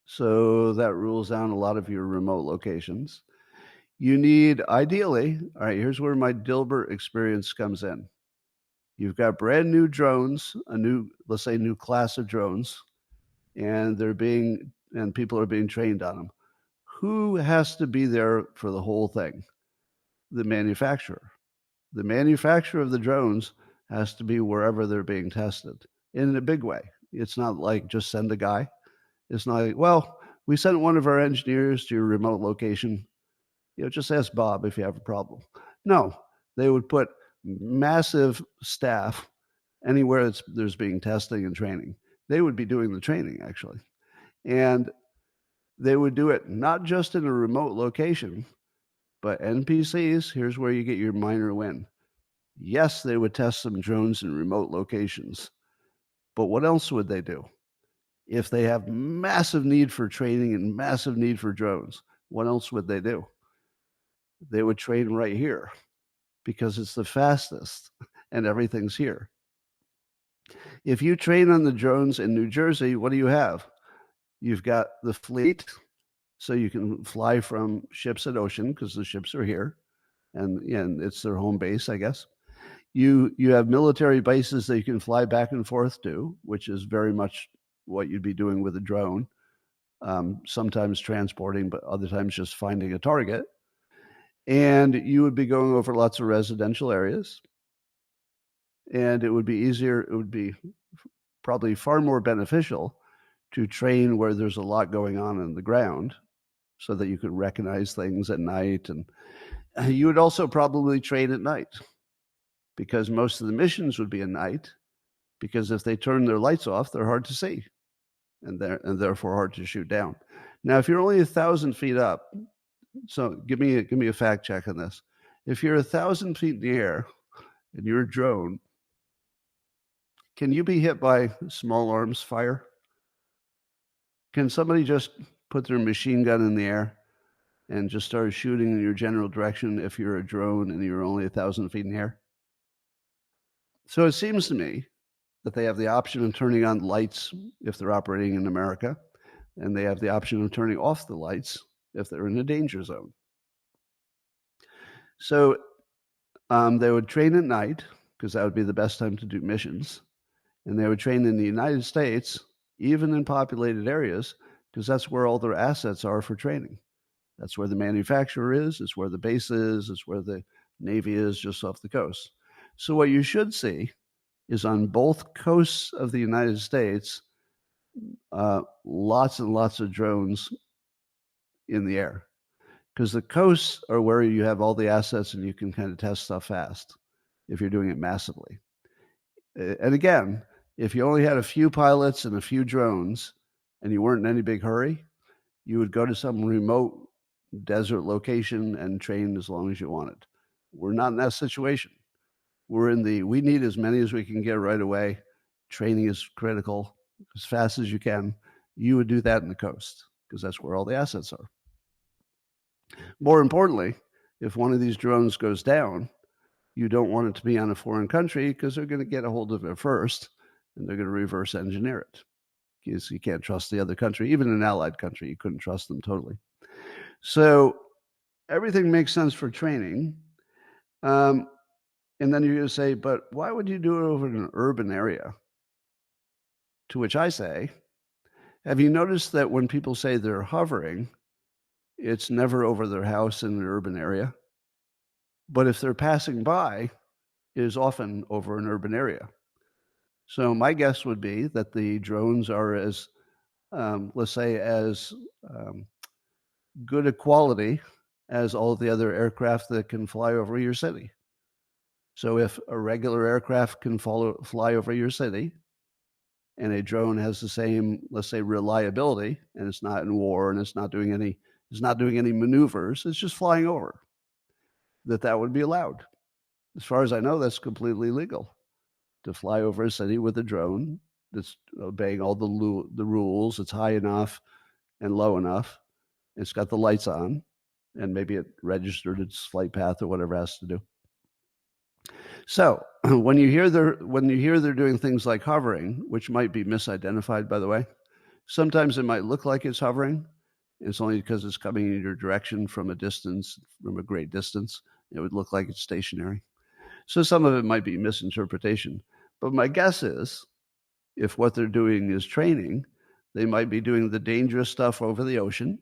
[SPEAKER 1] so that rules out a lot of your remote locations. You need, ideally, all right, here's where my Dilbert experience comes in. You've got brand new drones, let's say new class of drones, and people are being trained on them. Who has to be there for the whole thing? The manufacturer. The manufacturer of the drones has to be wherever they're being tested in a big way. It's not like just send a guy. It's not like, well, we sent one of our engineers to your remote location. Just ask Bob if you have a problem. No, they would put massive staff anywhere there's being testing and training. They would be doing the training, actually. And they would do it not just in a remote location, but NPCs, here's where you get your minor win. Yes, they would test some drones in remote locations, but what else would they do? If they have massive need for training and massive need for drones, what else would they do? They would train right here because it's the fastest and everything's here. If you train on the drones in New Jersey, what do you have? You've got the fleet, so you can fly from ships at ocean because the ships are here, and it's their home base, I guess. You have military bases that you can fly back and forth to, which is very much what you'd be doing with a drone, sometimes transporting, but other times just finding a target. And you would be going over lots of residential areas, and it would be easier. It would be probably far more beneficial to train where there's a lot going on the ground so that you could recognize things at night. And you would also probably train at night because most of the missions would be at night, because if they turn their lights off, they're hard to see and therefore hard to shoot down. Now, if you're only 1,000 feet up, so give me a fact check on this. If you're 1,000 feet in the air and you're a drone, can you be hit by small arms fire? Can somebody just put their machine gun in the air and just start shooting in your general direction if you're a drone and you're only 1,000 feet in the air? So it seems to me that they have the option of turning on lights if they're operating in America. and they have the option of turning off the lights if they're in a danger zone. So they would train at night, because that would be the best time to do missions. And they would train in the United States, even in populated areas, because that's where all their assets are for training. That's where the manufacturer is, it's where the base is, it's where the Navy is, just off the coast. So what you should see is on both coasts of the United States, lots and lots of drones in the air, because the coasts are where you have all the assets and you can kind of test stuff fast if you're doing it massively. And again, if you only had a few pilots and a few drones and you weren't in any big hurry, you would go to some remote desert location and train as long as you wanted. We're not in that situation. We're in the, we need as many as we can get right away. Training is critical, as fast as you can. You would do that in the coast, because that's where all the assets are. More importantly, if one of these drones goes down, you don't want it to be on a foreign country, because they're going to get a hold of it first, and they're going to reverse engineer it. Because you can't trust the other country. Even an allied country, you couldn't trust them totally. So everything makes sense for training. And then you're going to say, but why would you do it over an urban area? To which I say, have you noticed that when people say they're hovering, it's never over their house in an urban area? But if they're passing by, it is often over an urban area. So my guess would be that the drones are as, let's say, as good a quality as all the other aircraft that can fly over your city. So if a regular aircraft can fly over your city, and a drone has the same, let's say, reliability, and it's not in war, and it's not doing any maneuvers, it's just flying over, that would be allowed. As far as I know, that's completely legal, to fly over a city with a drone that's obeying all the rules. It's high enough and low enough. It's got the lights on, and maybe it registered its flight path or whatever it has to do. So when you hear they're doing things like hovering, which might be misidentified, by the way, sometimes it might look like it's hovering. It's only because it's coming in your direction from a great distance. It would look like it's stationary. So some of it might be misinterpretation. But my guess is, if what they're doing is training, they might be doing the dangerous stuff over the ocean,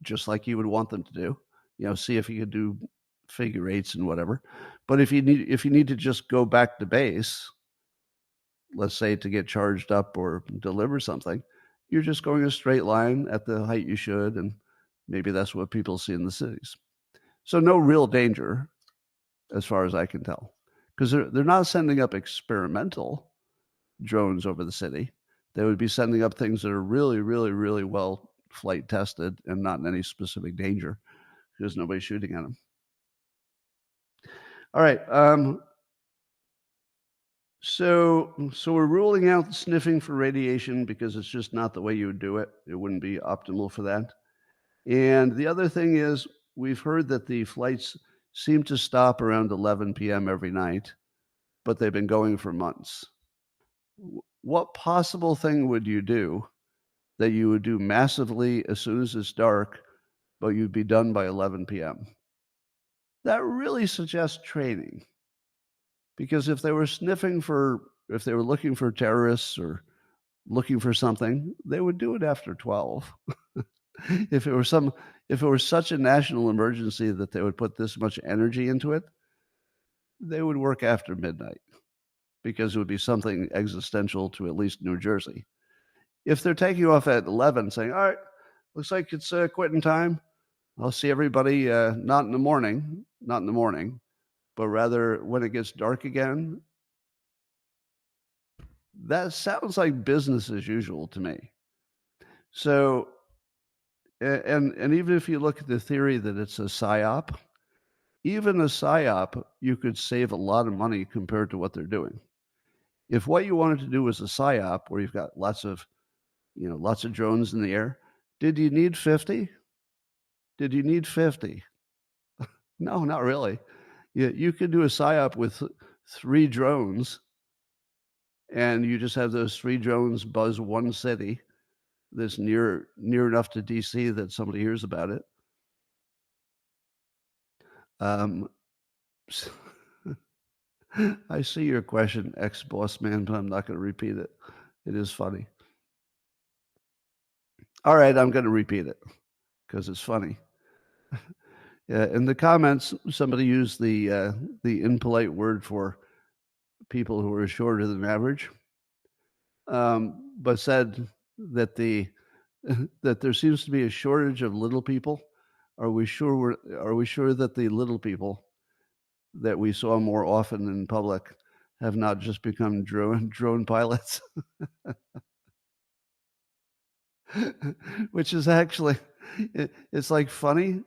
[SPEAKER 1] just like you would want them to do. See if you could do figure eights and whatever. But if you need to just go back to base, let's say to get charged up or deliver something, you're just going a straight line at the height you should, and maybe that's what people see in the cities. So no real danger, as far as I can tell, because they're not sending up experimental drones over the city. They would be sending up things that are really, really, really well flight tested and not in any specific danger, because nobody's shooting at them. All right. So we're ruling out sniffing for radiation, because it's just not the way you would do it. It wouldn't be optimal for that. And the other thing is, we've heard that the flights seem to stop around 11 p.m. every night, but they've been going for months. What possible thing would you do that you would do massively as soon as it's dark, but you'd be done by 11 p.m.? That really suggests training. Because if they were looking for terrorists or looking for something, they would do it after 12. If it were such a national emergency that they would put this much energy into it, they would work after midnight, because it would be something existential to at least New Jersey. If they're taking off at 11 saying, all right, looks like it's quitting time, I'll see everybody not in the morning, but rather when it gets dark again, that sounds like business as usual to me. So, and even if you look at the theory that it's a PSYOP, even a PSYOP, you could save a lot of money compared to what they're doing. If what you wanted to do was a PSYOP, where you've got lots of drones in the air, did you need 50? Did you need 50? No, not really. You could do a PSYOP with 3 drones, and you just have those 3 drones buzz one city. this near enough to DC that somebody hears about it. I see your question, ex-boss man, but I'm not going to repeat it. It is funny. All right, I'm going to repeat it because it's funny. In the comments, somebody used the impolite word for people who are shorter than average, but said that that there seems to be a shortage of little people. Are we sure that the little people that we saw more often in public have not just become drone pilots? Which is actually, it's like funny,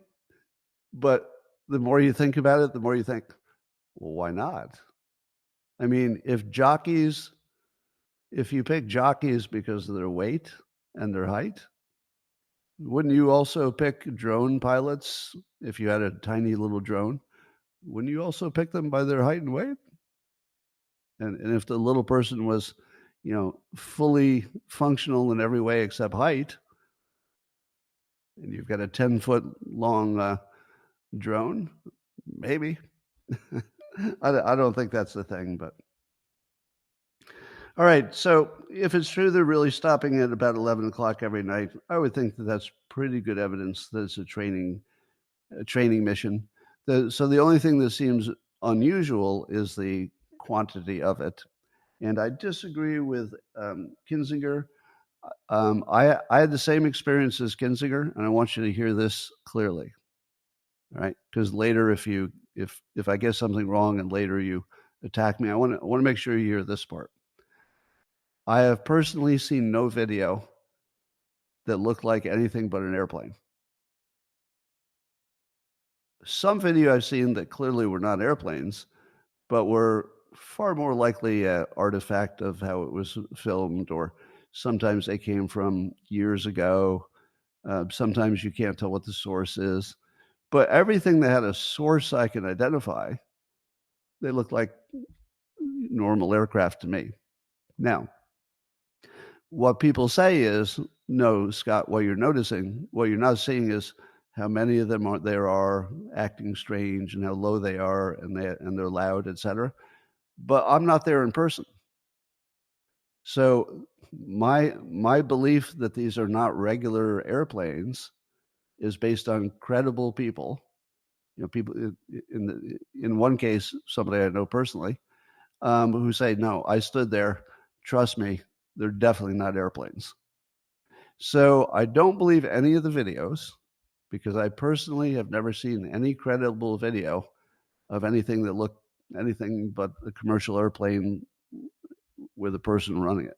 [SPEAKER 1] but the more you think about it, the more you think, well, why not? I mean, if you pick jockeys because of their weight and their height, wouldn't you also pick drone pilots if you had a tiny little drone? Wouldn't you also pick them by their height and weight? And if the little person was, fully functional in every way except height, and you've got a 10-foot long drone, maybe. I don't think that's the thing, but. All right, so if it's true they're really stopping at about 11 o'clock every night, I would think that that's pretty good evidence that it's a training mission. So the only thing that seems unusual is the quantity of it. And I disagree with Kinzinger. I had the same experience as Kinzinger, and I want you to hear this clearly. All right, because later, if I get something wrong and later you attack me, I want to make sure you hear this part. I have personally seen no video that looked like anything but an airplane. Some video I've seen that clearly were not airplanes, but were far more likely an artifact of how it was filmed, or sometimes they came from years ago. Sometimes you can't tell what the source is. But everything that had a source I can identify, they looked like normal aircraft to me. Now, what people say is, no, Scott, what you're not seeing is how many of them there are acting strange and how low they are and they're loud, etc. But I'm not there in person. So my belief that these are not regular airplanes is based on credible people. People in one case, somebody I know personally, who say, no, I stood there, trust me, they're definitely not airplanes. So I don't believe any of the videos, because I personally have never seen any credible video of anything that looked anything but a commercial airplane with a person running it.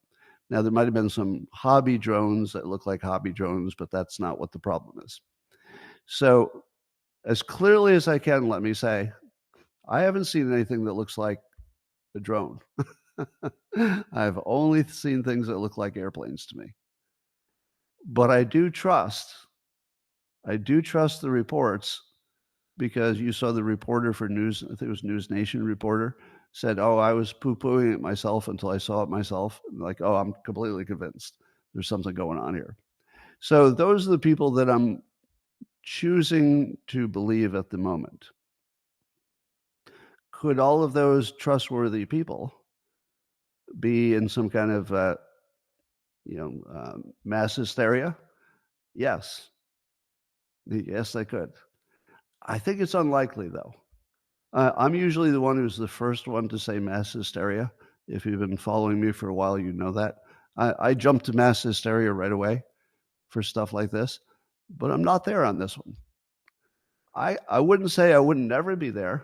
[SPEAKER 1] Now, there might have been some hobby drones that look like hobby drones, but that's not what the problem is. So as clearly as I can, let me say, I haven't seen anything that looks like a drone. I've only seen things that look like airplanes to me. But I do trust the reports, because you saw the reporter for News, I think it was News Nation reporter, said, oh, I was poo-pooing it myself until I saw it myself. Like, oh, I'm completely convinced there's something going on here. So those are the people that I'm choosing to believe at the moment. Could all of those trustworthy people be in some kind of mass hysteria? Yes, they could. I think it's unlikely, though. I'm usually the one who's the first one to say mass hysteria. If you've been following me for a while, you know that. I jump to mass hysteria right away for stuff like this, but I'm not there on this one. I wouldn't say I would never be there.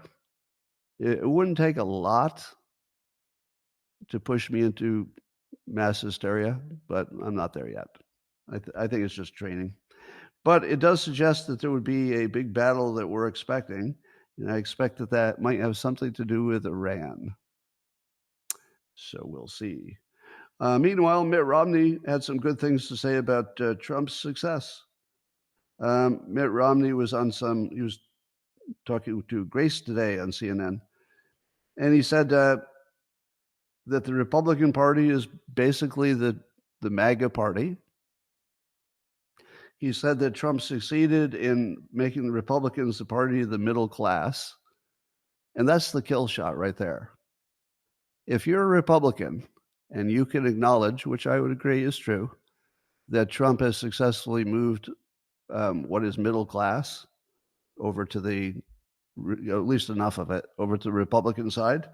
[SPEAKER 1] It wouldn't take a lot to push me into mass hysteria, but I'm not there yet. I think it's just training. But it does suggest that there would be a big battle that we're expecting, and I expect that might have something to do with Iran. So we'll see. Meanwhile, Mitt Romney had some good things to say about Trump's success. Mitt Romney was he was talking to Grace today on CNN, and he said that the Republican Party is basically the MAGA party, He said that Trump succeeded in making the Republicans the party of the middle class. And that's the kill shot right there. If you're a Republican and you can acknowledge, which I would agree is true, that Trump has successfully moved what is middle class over to the, at least enough of it, over to the Republican side,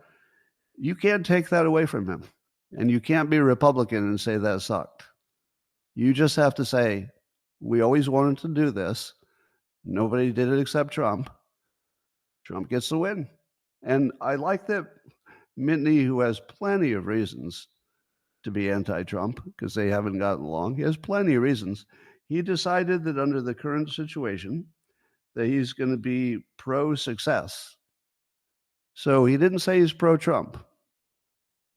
[SPEAKER 1] you can't take that away from him. And you can't be a Republican and say that sucked. You just have to say, we always wanted to do this. Nobody did it except Trump. Trump gets the win. And I like that Mitney, who has plenty of reasons to be anti-Trump because they haven't gotten along, he has plenty of reasons. He decided that under the current situation that he's going to be pro-success. So he didn't say he's pro-Trump.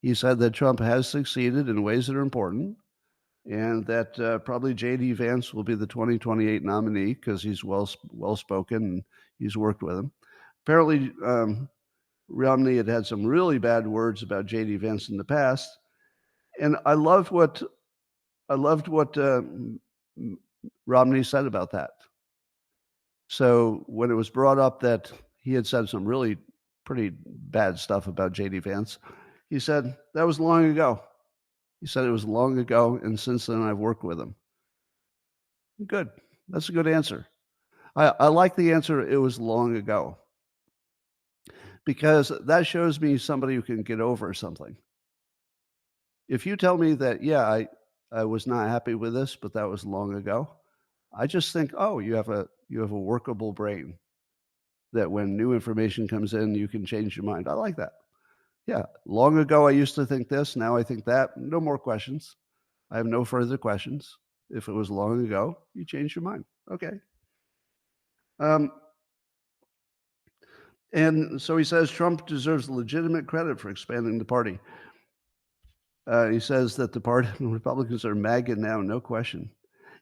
[SPEAKER 1] He said that Trump has succeeded in ways that are important and that probably J.D. Vance will be the 2028 nominee because he's well-spoken and he's worked with him. Apparently, Romney had some really bad words about J.D. Vance in the past, and I loved what Romney said about that. So when it was brought up that he had said some really pretty bad stuff about J.D. Vance, he said, that was long ago. He said it was long ago, and since then I've worked with him. Good. That's a good answer. I like the answer, it was long ago, because that shows me somebody who can get over something. If you tell me that, yeah, I was not happy with this, but that was long ago, I just think, oh, you have a workable brain, that when new information comes in, you can change your mind. I like that. Yeah, long ago I used to think this, now I think that. No more questions. I have no further questions. If it was long ago, you change your mind. Okay. And so he says Trump deserves legitimate credit for expanding the party. He says that the party Republicans are MAGA now, no question.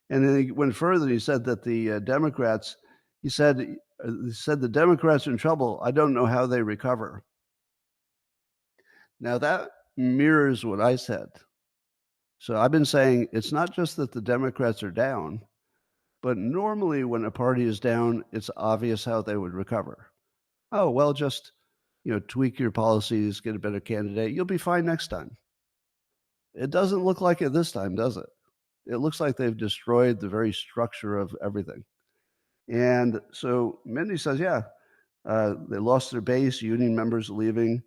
[SPEAKER 1] And then he went further. He said that the Democrats, he said the Democrats are in trouble. I don't know how they recover. Now that mirrors what I said. So I've been saying it's not just that the Democrats are down, but normally when a party is down, it's obvious how they would recover. Oh, well, just, tweak your policies, get a better candidate. You'll be fine next time. It doesn't look like it this time, does it? It looks like they've destroyed the very structure of everything. And so Mindy says, yeah, they lost their base, union members leaving,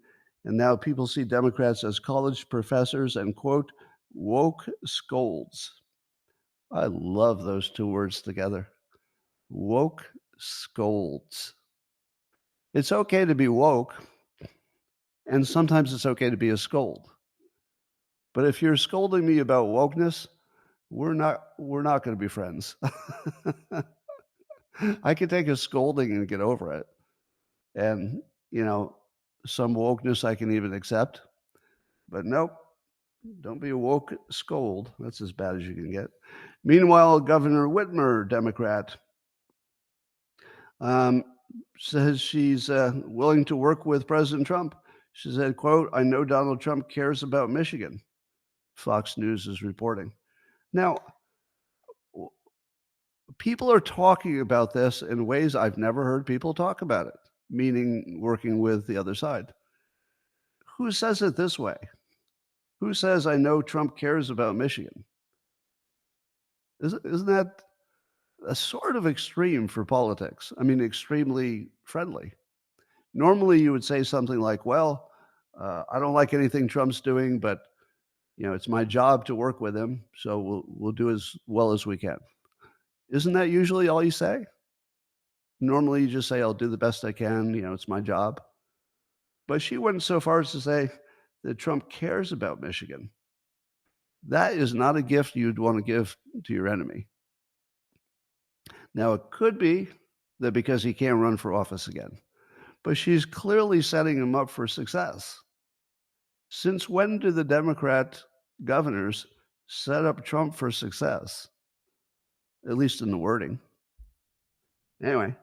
[SPEAKER 1] and now people see Democrats as college professors and, quote, woke scolds. I love those two words together. Woke scolds. It's okay to be woke, and sometimes it's okay to be a scold. But if you're scolding me about wokeness, we're not going to be friends. I can take a scolding and get over it. And, some wokeness I can even accept. But nope, don't be a woke scold. That's as bad as you can get. Meanwhile, Governor Whitmer, Democrat, says she's willing to work with President Trump. She said, quote, I know Donald Trump cares about Michigan. Fox News is reporting. Now, people are talking about this in ways I've never heard people talk about it, meaning working with the other side. Who says it this way? Who says, I know Trump cares about Michigan? Isn't that a sort of extreme for politics? I mean, extremely friendly. Normally, you would say something like, well, I don't like anything Trump's doing, but, it's my job to work with him, so we'll do as well as we can. Isn't that usually all you say? Normally, you just say, I'll do the best I can, it's my job. But she went so far as to say that Trump cares about Michigan. That is not a gift you'd want to give to your enemy. Now, it could be that because he can't run for office again, but she's clearly setting him up for success. Since when do the Democrat governors set up Trump for success? At least in the wording. Anyway,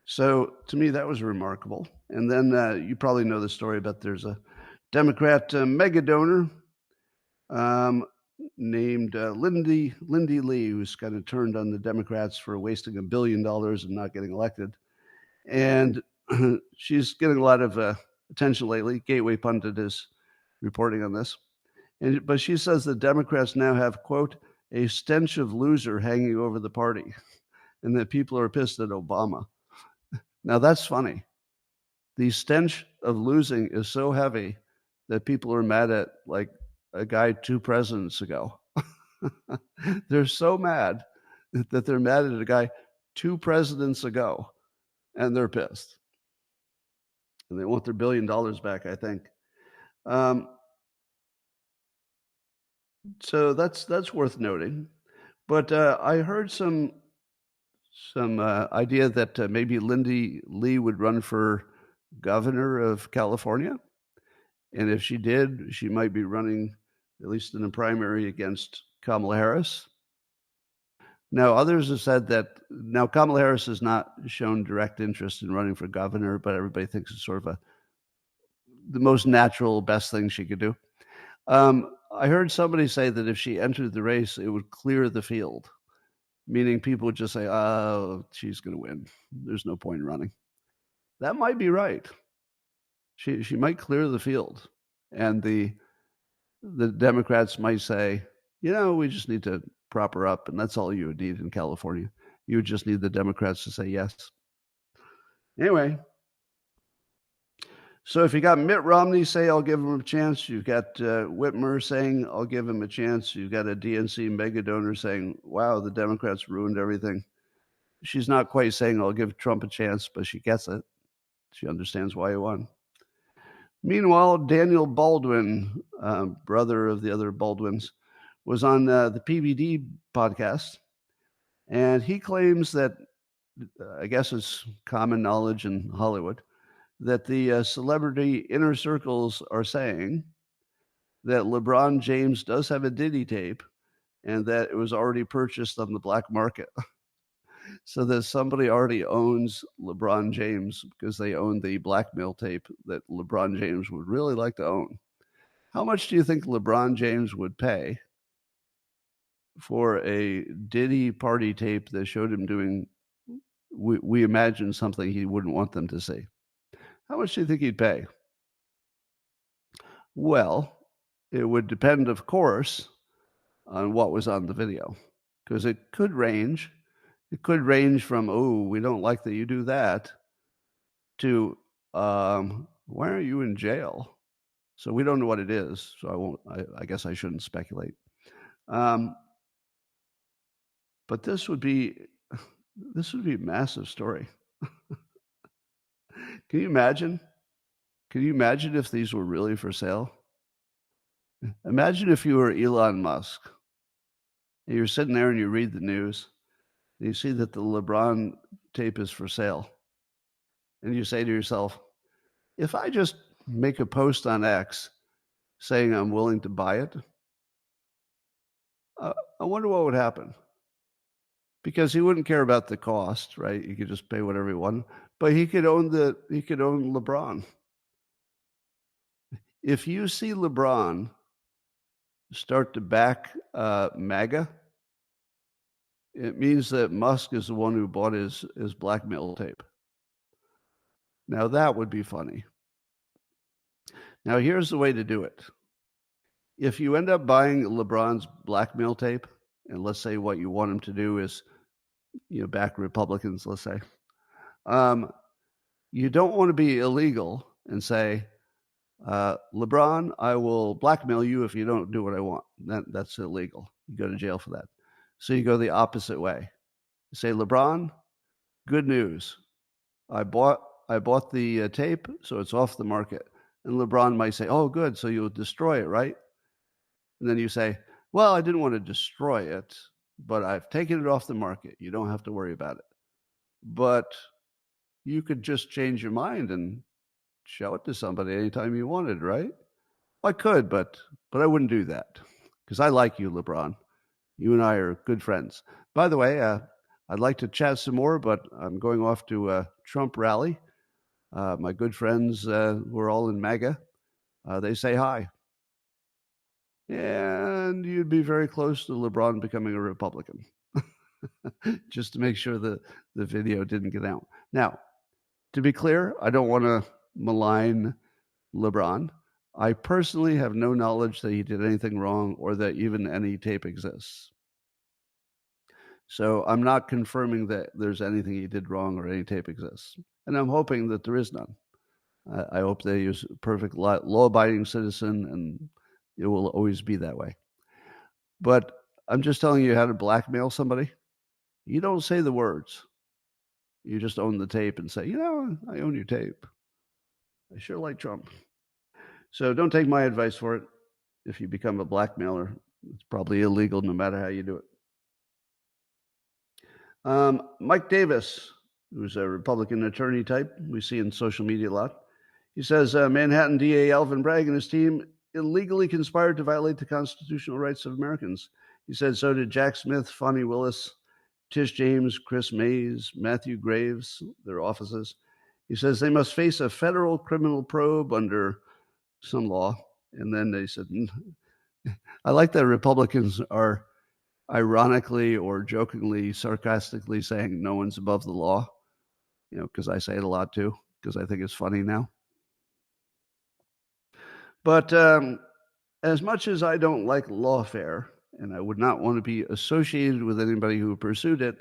[SPEAKER 1] so to me, that was remarkable. And then you probably know the story about there's a Democrat mega donor named Lindy Lee, who's kind of turned on the Democrats for wasting $1 billion and not getting elected. And she's getting a lot of attention lately. Gateway Pundit is reporting on this. But she says the Democrats now have, quote, a stench of loser hanging over the party, and that people are pissed at Obama. Now, that's funny. The stench of losing is so heavy that people are mad at, like, a guy 2 presidents ago. They're so mad that they're mad at a guy 2 presidents ago, and they're pissed. And they want their $1 billion back, I think. So that's worth noting. But I heard some idea that maybe Lindy Lee would run for governor of California. And if she did, she might be running, at least in a primary, against Kamala Harris. Now, others have said that now Kamala Harris has not shown direct interest in running for governor, but everybody thinks it's sort of the most natural, best thing she could do. I heard somebody say that if she entered the race, it would clear the field, meaning people would just say, oh, she's going to win. There's no point in running. That might be right. She might clear the field. And the Democrats might say, we just need to prop her up. And that's all you would need in California. You would just need the Democrats to say yes. Anyway, so if you got Mitt Romney say, I'll give him a chance. You've got Whitmer saying, I'll give him a chance. You've got a DNC mega donor saying, wow, the Democrats ruined everything. She's not quite saying, I'll give Trump a chance, but she gets it. She understands why he won. Meanwhile, Daniel Baldwin, brother of the other Baldwins, was on the PBD podcast, and he claims that, I guess it's common knowledge in Hollywood, that the celebrity inner circles are saying that LeBron James does have a Diddy tape and that it was already purchased on the black market. So that somebody already owns LeBron James because they own the blackmail tape that LeBron James would really like to own. How much do you think LeBron James would pay for a Diddy party tape that showed him doing, we imagine, something he wouldn't want them to see? How much do you think he'd pay? Well, it would depend, of course, on what was on the video, because it could range. It could range from, oh, we don't like that you do that, to, why aren't you in jail? So we don't know what it is, so I guess I shouldn't speculate. But this would be a massive story. Can you imagine? Can you imagine if these were really for sale? Imagine if you were Elon Musk. And you're sitting there and you read the news. And you see that the LeBron tape is for sale. And you say to yourself, if I just make a post on X saying I'm willing to buy it, I wonder what would happen. Because he wouldn't care about the cost, right? He could just pay whatever he wanted. But he could own LeBron. If you see LeBron start to back MAGA, it means that Musk is the one who bought his blackmail tape. Now that would be funny. Now here's the way to do it. If you end up buying LeBron's blackmail tape, and let's say what you want him to do is, back Republicans, let's say, you don't want to be illegal and say, LeBron, I will blackmail you if you don't do what I want. That's illegal. You go to jail for that. So you go the opposite way. You say, LeBron, good news. I bought the tape, so it's off the market. And LeBron might say, oh, good, so you'll destroy it, right? And then you say, well, I didn't want to destroy it, but I've taken it off the market. You don't have to worry about it. But you could just change your mind and show it to somebody anytime you wanted, right? I could, but I wouldn't do that because I like you, LeBron. You and I are good friends. By the way, I'd like to chat some more, but I'm going off to a Trump rally. My good friends who are all in MAGA, they say hi. and you'd be very close to LeBron becoming a Republican, just to make sure that the video didn't get out. Now, to be clear, I don't want to malign LeBron. I personally have no knowledge that he did anything wrong or that even any tape exists. So I'm not confirming that there's anything he did wrong or any tape exists. And I'm hoping that there is none. I hope that he is a perfect law-abiding citizen, and it will always be that way. But I'm just telling you how to blackmail somebody. You don't say the words. You just own the tape and say, you know, I own your tape. I sure like Trump. So don't take my advice for it. If you become a blackmailer, it's probably illegal no matter how you do it. Mike Davis, who's a Republican attorney type we see in social media a lot. He says Manhattan DA Alvin Bragg and his team illegally conspired to violate the constitutional rights of Americans. He said so did Jack Smith, Fonnie Willis, Tish James, Chris Mays, Matthew Graves, their offices. He says they must face a federal criminal probe under some law. And then they said, I like that Republicans are ironically or jokingly, sarcastically saying no one's above the law, you know, because I say it a lot too, because I think it's funny now. But as much as I don't like lawfare, and I would not want to be associated with anybody who pursued it,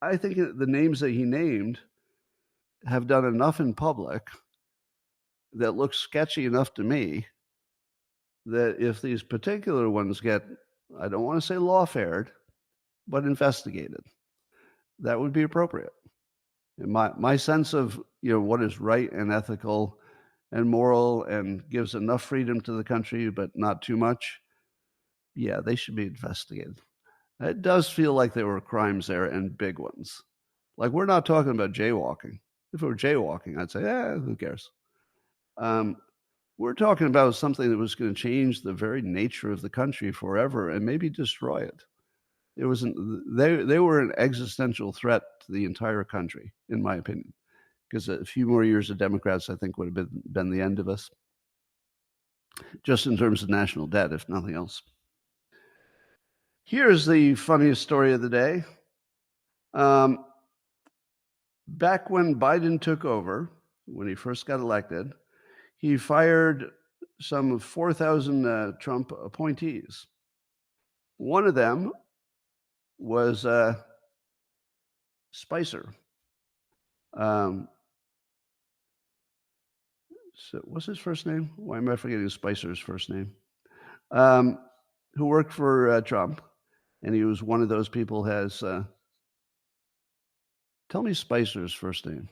[SPEAKER 1] I think the names that he named have done enough in public that looks sketchy enough to me that if these particular ones get, I don't want to say lawfared, but investigated, that would be appropriate. And my sense of, you know, what is right and ethical and moral and gives enough freedom to the country, but not too much, yeah, they should be investigated. It does feel like there were crimes there and big ones. Like, we're not talking about jaywalking. If it were jaywalking, I'd say, who cares? We're talking about something that was going to change the very nature of the country forever and maybe destroy it. It wasn't. They were an existential threat to the entire country, in my opinion, because a few more years of Democrats, I think, would have been the end of us, just in terms of national debt, if nothing else. Here's the funniest story of the day. Back when Biden took over, when he first got elected, he fired some 4,000 Trump appointees. One of them was Spicer. So what's his first name? Why am I forgetting Spicer's first name? Who worked for Trump, and he was one of those people has... tell me Spicer's first name.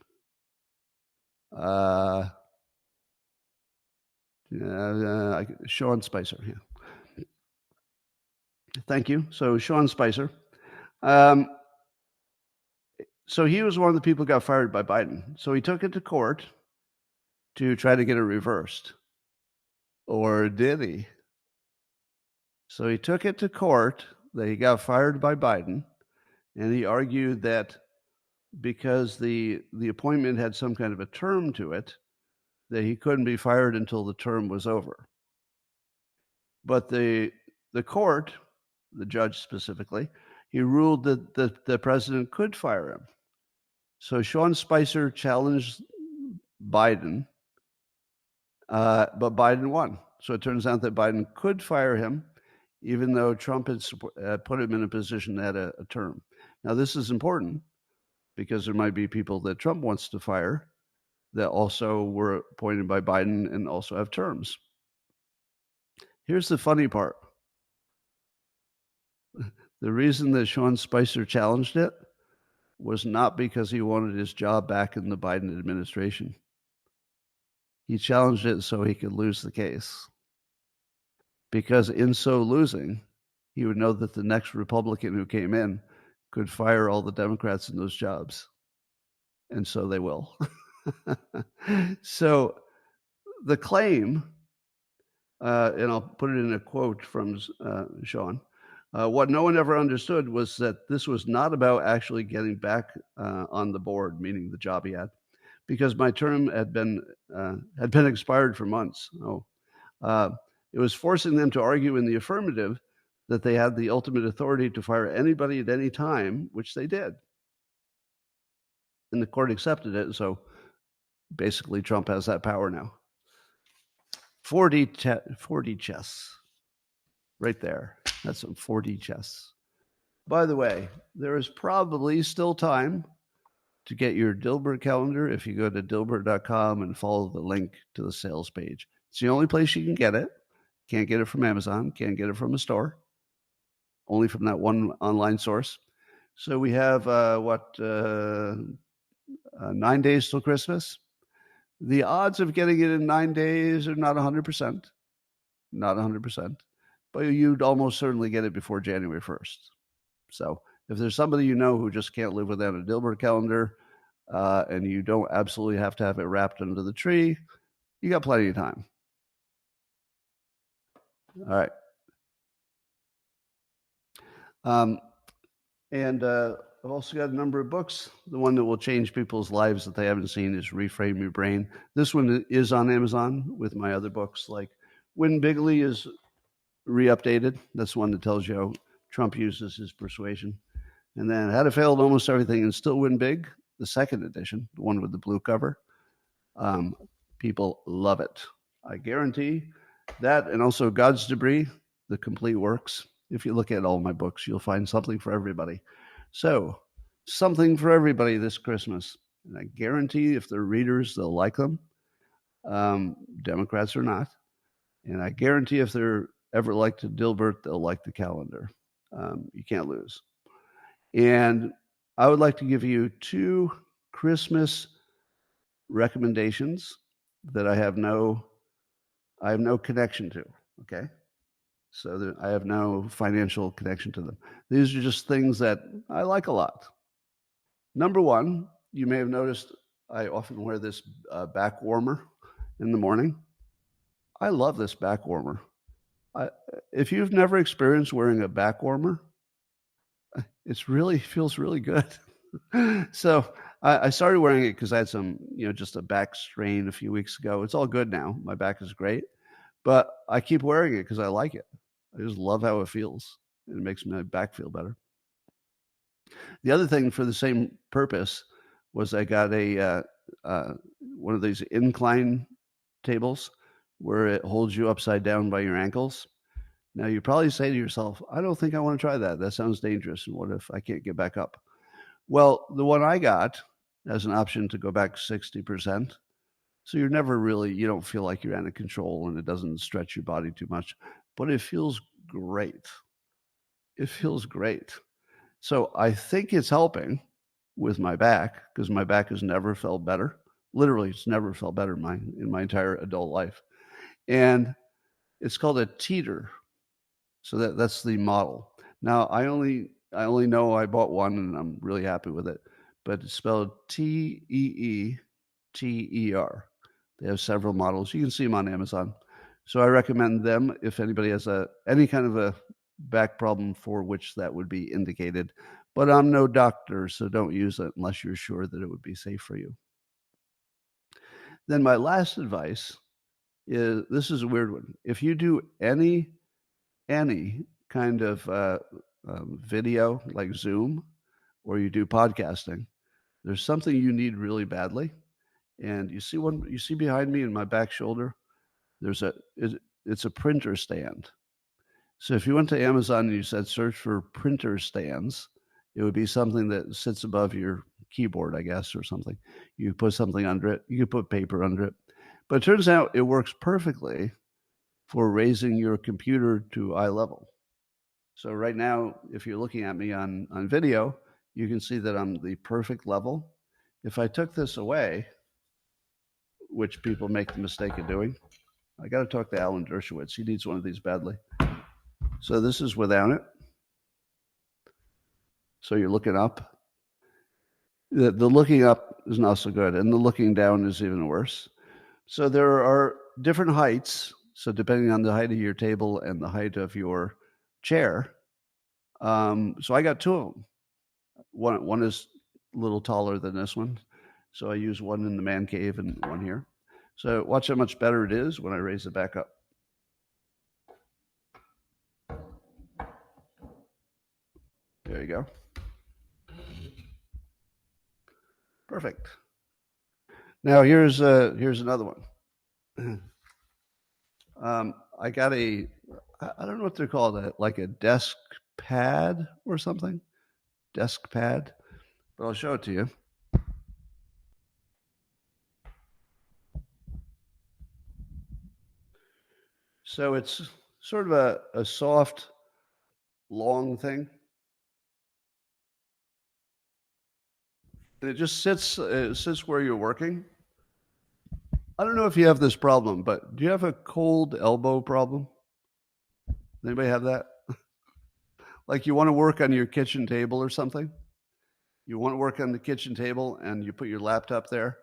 [SPEAKER 1] Sean Spicer, yeah. Thank you. So Sean Spicer. So he was one of the people who got fired by Biden. So he took it to court to try to get it reversed. Or did he? So he took it to court that he got fired by Biden, and he argued that because the appointment had some kind of a term to it, that he couldn't be fired until the term was over. But the court, the judge specifically, he ruled that the president could fire him. So Sean Spicer challenged Biden, but Biden won. So it turns out that Biden could fire him, even though Trump had put him in a position that had a term. Now, this is important because there might be people that Trump wants to fire that also were appointed by Biden and also have terms. Here's the funny part. The reason that Sean Spicer challenged it was not because he wanted his job back in the Biden administration. He challenged it so he could lose the case. Because in so losing, he would know that the next Republican who came in could fire all the Democrats in those jobs. And so they will. So the claim, and I'll put it in a quote from Sean, what no one ever understood was that this was not about actually getting back on the board, meaning the job he had, because my term had been expired for months. It was forcing them to argue in the affirmative that they had the ultimate authority to fire anybody at any time, which they did. And the court accepted it. So basically, Trump has that power now. 4D chess. Right there. That's some 4D chess. By the way, there is probably still time to get your Dilbert calendar if you go to dilbert.com and follow the link to the sales page. It's the only place you can get it. Can't get it from Amazon. Can't get it from a store. Only from that one online source. So we have 9 days till Christmas. The odds of getting it in 9 days are not 100%. Not 100%. But you'd almost certainly get it before January 1st. So if there's somebody you know who just can't live without a Dilbert calendar, and you don't absolutely have to have it wrapped under the tree, you got plenty of time. All right. I've also got a number of books. The one that will change people's lives that they haven't seen is Reframe Your Brain. This one is on Amazon with my other books, like Win Bigly is re-updated. That's one that tells you how Trump uses his persuasion. And then How to Fail at Almost Everything and Still Win Big, the second edition, the one with the blue cover. People love it. I guarantee that. And also God's Debris, the complete works. If you look at all my books, you'll find something for everybody. So, something for everybody this Christmas. And I guarantee if they're readers, they'll like them. Democrats or not. And I guarantee if they're ever liked Dilbert, they'll like the calendar. You can't lose. And I would like to give you 2 Christmas recommendations that I have no connection to, okay? So I have no financial connection to them. These are just things that I like a lot. Number 1, you may have noticed I often wear this back warmer in the morning. I love this back warmer. If you've never experienced wearing a back warmer, it feels really good. So I started wearing it because I had some, just a back strain a few weeks ago. It's all good now. My back is great. But I keep wearing it because I like it. I just love how it feels. It makes my back feel better. The other thing for the same purpose was I got one of these incline tables where it holds you upside down by your ankles. Now, you probably say to yourself, I don't think I want to try that. That sounds dangerous. And what if I can't get back up? Well, the one I got has an option to go back 60%. So you don't feel like you're out of control and it doesn't stretch your body too much, but it feels great. It feels great. So I think it's helping with my back because my back has never felt better. Literally, it's never felt better in my entire adult life. And it's called a teeter. So that's the model. Now, I only know I bought one and I'm really happy with it, but it's spelled TEETER. They have several models. You can see them on Amazon. So I recommend them if anybody has any kind of a back problem for which that would be indicated. But I'm no doctor, so don't use it unless you're sure that it would be safe for you. Then my last advice is, this is a weird one. If you do any kind of video like Zoom or you do podcasting, there's something you need really badly. And you see behind me in my back shoulder, it's a printer stand. So if you went to Amazon and you said search for printer stands, it would be something that sits above your keyboard, I guess, or something. You put something under it. You could put paper under it. But it turns out it works perfectly for raising your computer to eye level. So right now, if you're looking at me on video, you can see that I'm the perfect level. If I took this away, which people make the mistake of doing, I got to talk to Alan Dershowitz. He needs one of these badly. So this is without it. So you're looking up. The looking up is not so good, and the looking down is even worse. So there are different heights. So depending on the height of your table and the height of your chair. So I got 2 of them. One is a little taller than this one. So I use one in the man cave and one here. So watch how much better it is when I raise it back up. There you go. Perfect. Now here's another one. I got I don't know what they're called, like a desk pad or something, desk pad, but I'll show it to you. So it's sort of a soft, long thing. And it just sits where you're working. I don't know if you have this problem, but do you have a cold elbow problem? Anybody have that? Like you want to work on your kitchen table or something? You want to work on the kitchen table and you put your laptop there,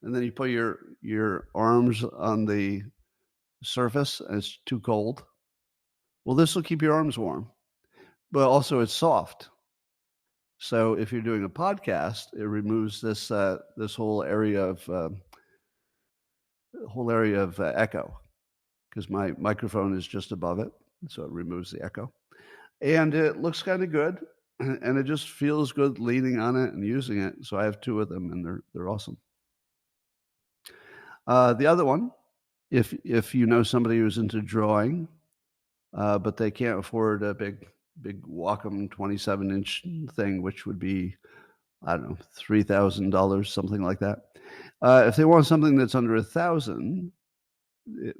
[SPEAKER 1] and then you put your arms on the surface and it's too cold. Well, this will keep your arms warm, but also it's soft. So if you're doing a podcast, it removes this whole area of echo, because my microphone is just above it, so it removes the echo, and it looks kind of good, and it just feels good leaning on it and using it. So I have two of them, and they're awesome. The other one, if you know somebody who's into drawing, but they can't afford a big Wacom 27-inch thing, which would be, I don't know, $3,000, something like that. If they want something that's under $1,000,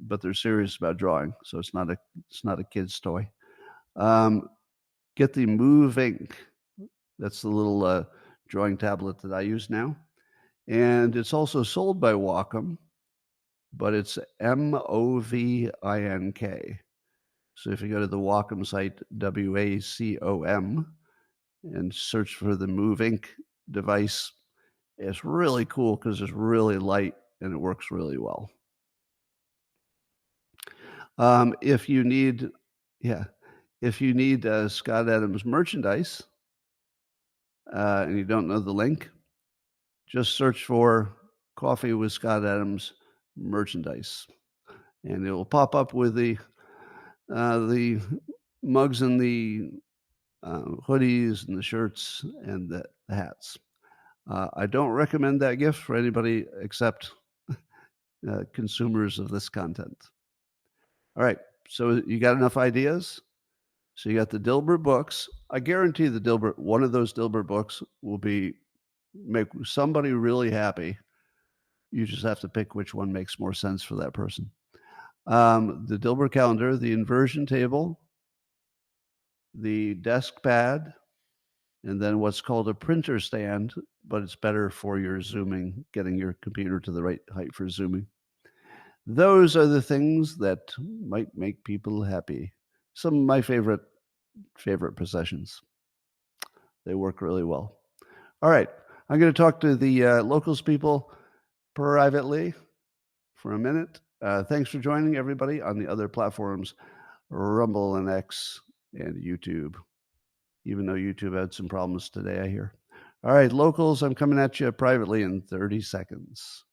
[SPEAKER 1] but they're serious about drawing, so it's not a kid's toy, get the Move Ink. That's the little drawing tablet that I use now, and it's also sold by Wacom, but it's MOVINK. So if you go to the Wacom site, WACOM, and search for the Move Ink device, it's really cool because it's really light and it works really well. If you need Scott Adams merchandise and you don't know the link, just search for Coffee with Scott Adams merchandise, and it will pop up with the mugs and the hoodies and the shirts and the hats. I don't recommend that gift for anybody except consumers of this content. All right, so you got enough ideas? So you got the Dilbert books. I guarantee one of those Dilbert books will make somebody really happy. You just have to pick which one makes more sense for that person. The Dilbert calendar, the inversion table, the desk pad, and then what's called a printer stand, but it's better for your Zooming, getting your computer to the right height for Zooming. Those are the things that might make people happy. Some of my favorite possessions. They work really well. All right, I'm going to talk to the locals people privately for a minute. Thanks for joining everybody on the other platforms, Rumble and X and YouTube, even though YouTube had some problems today, I hear. All right, locals, I'm coming at you privately in 30 seconds.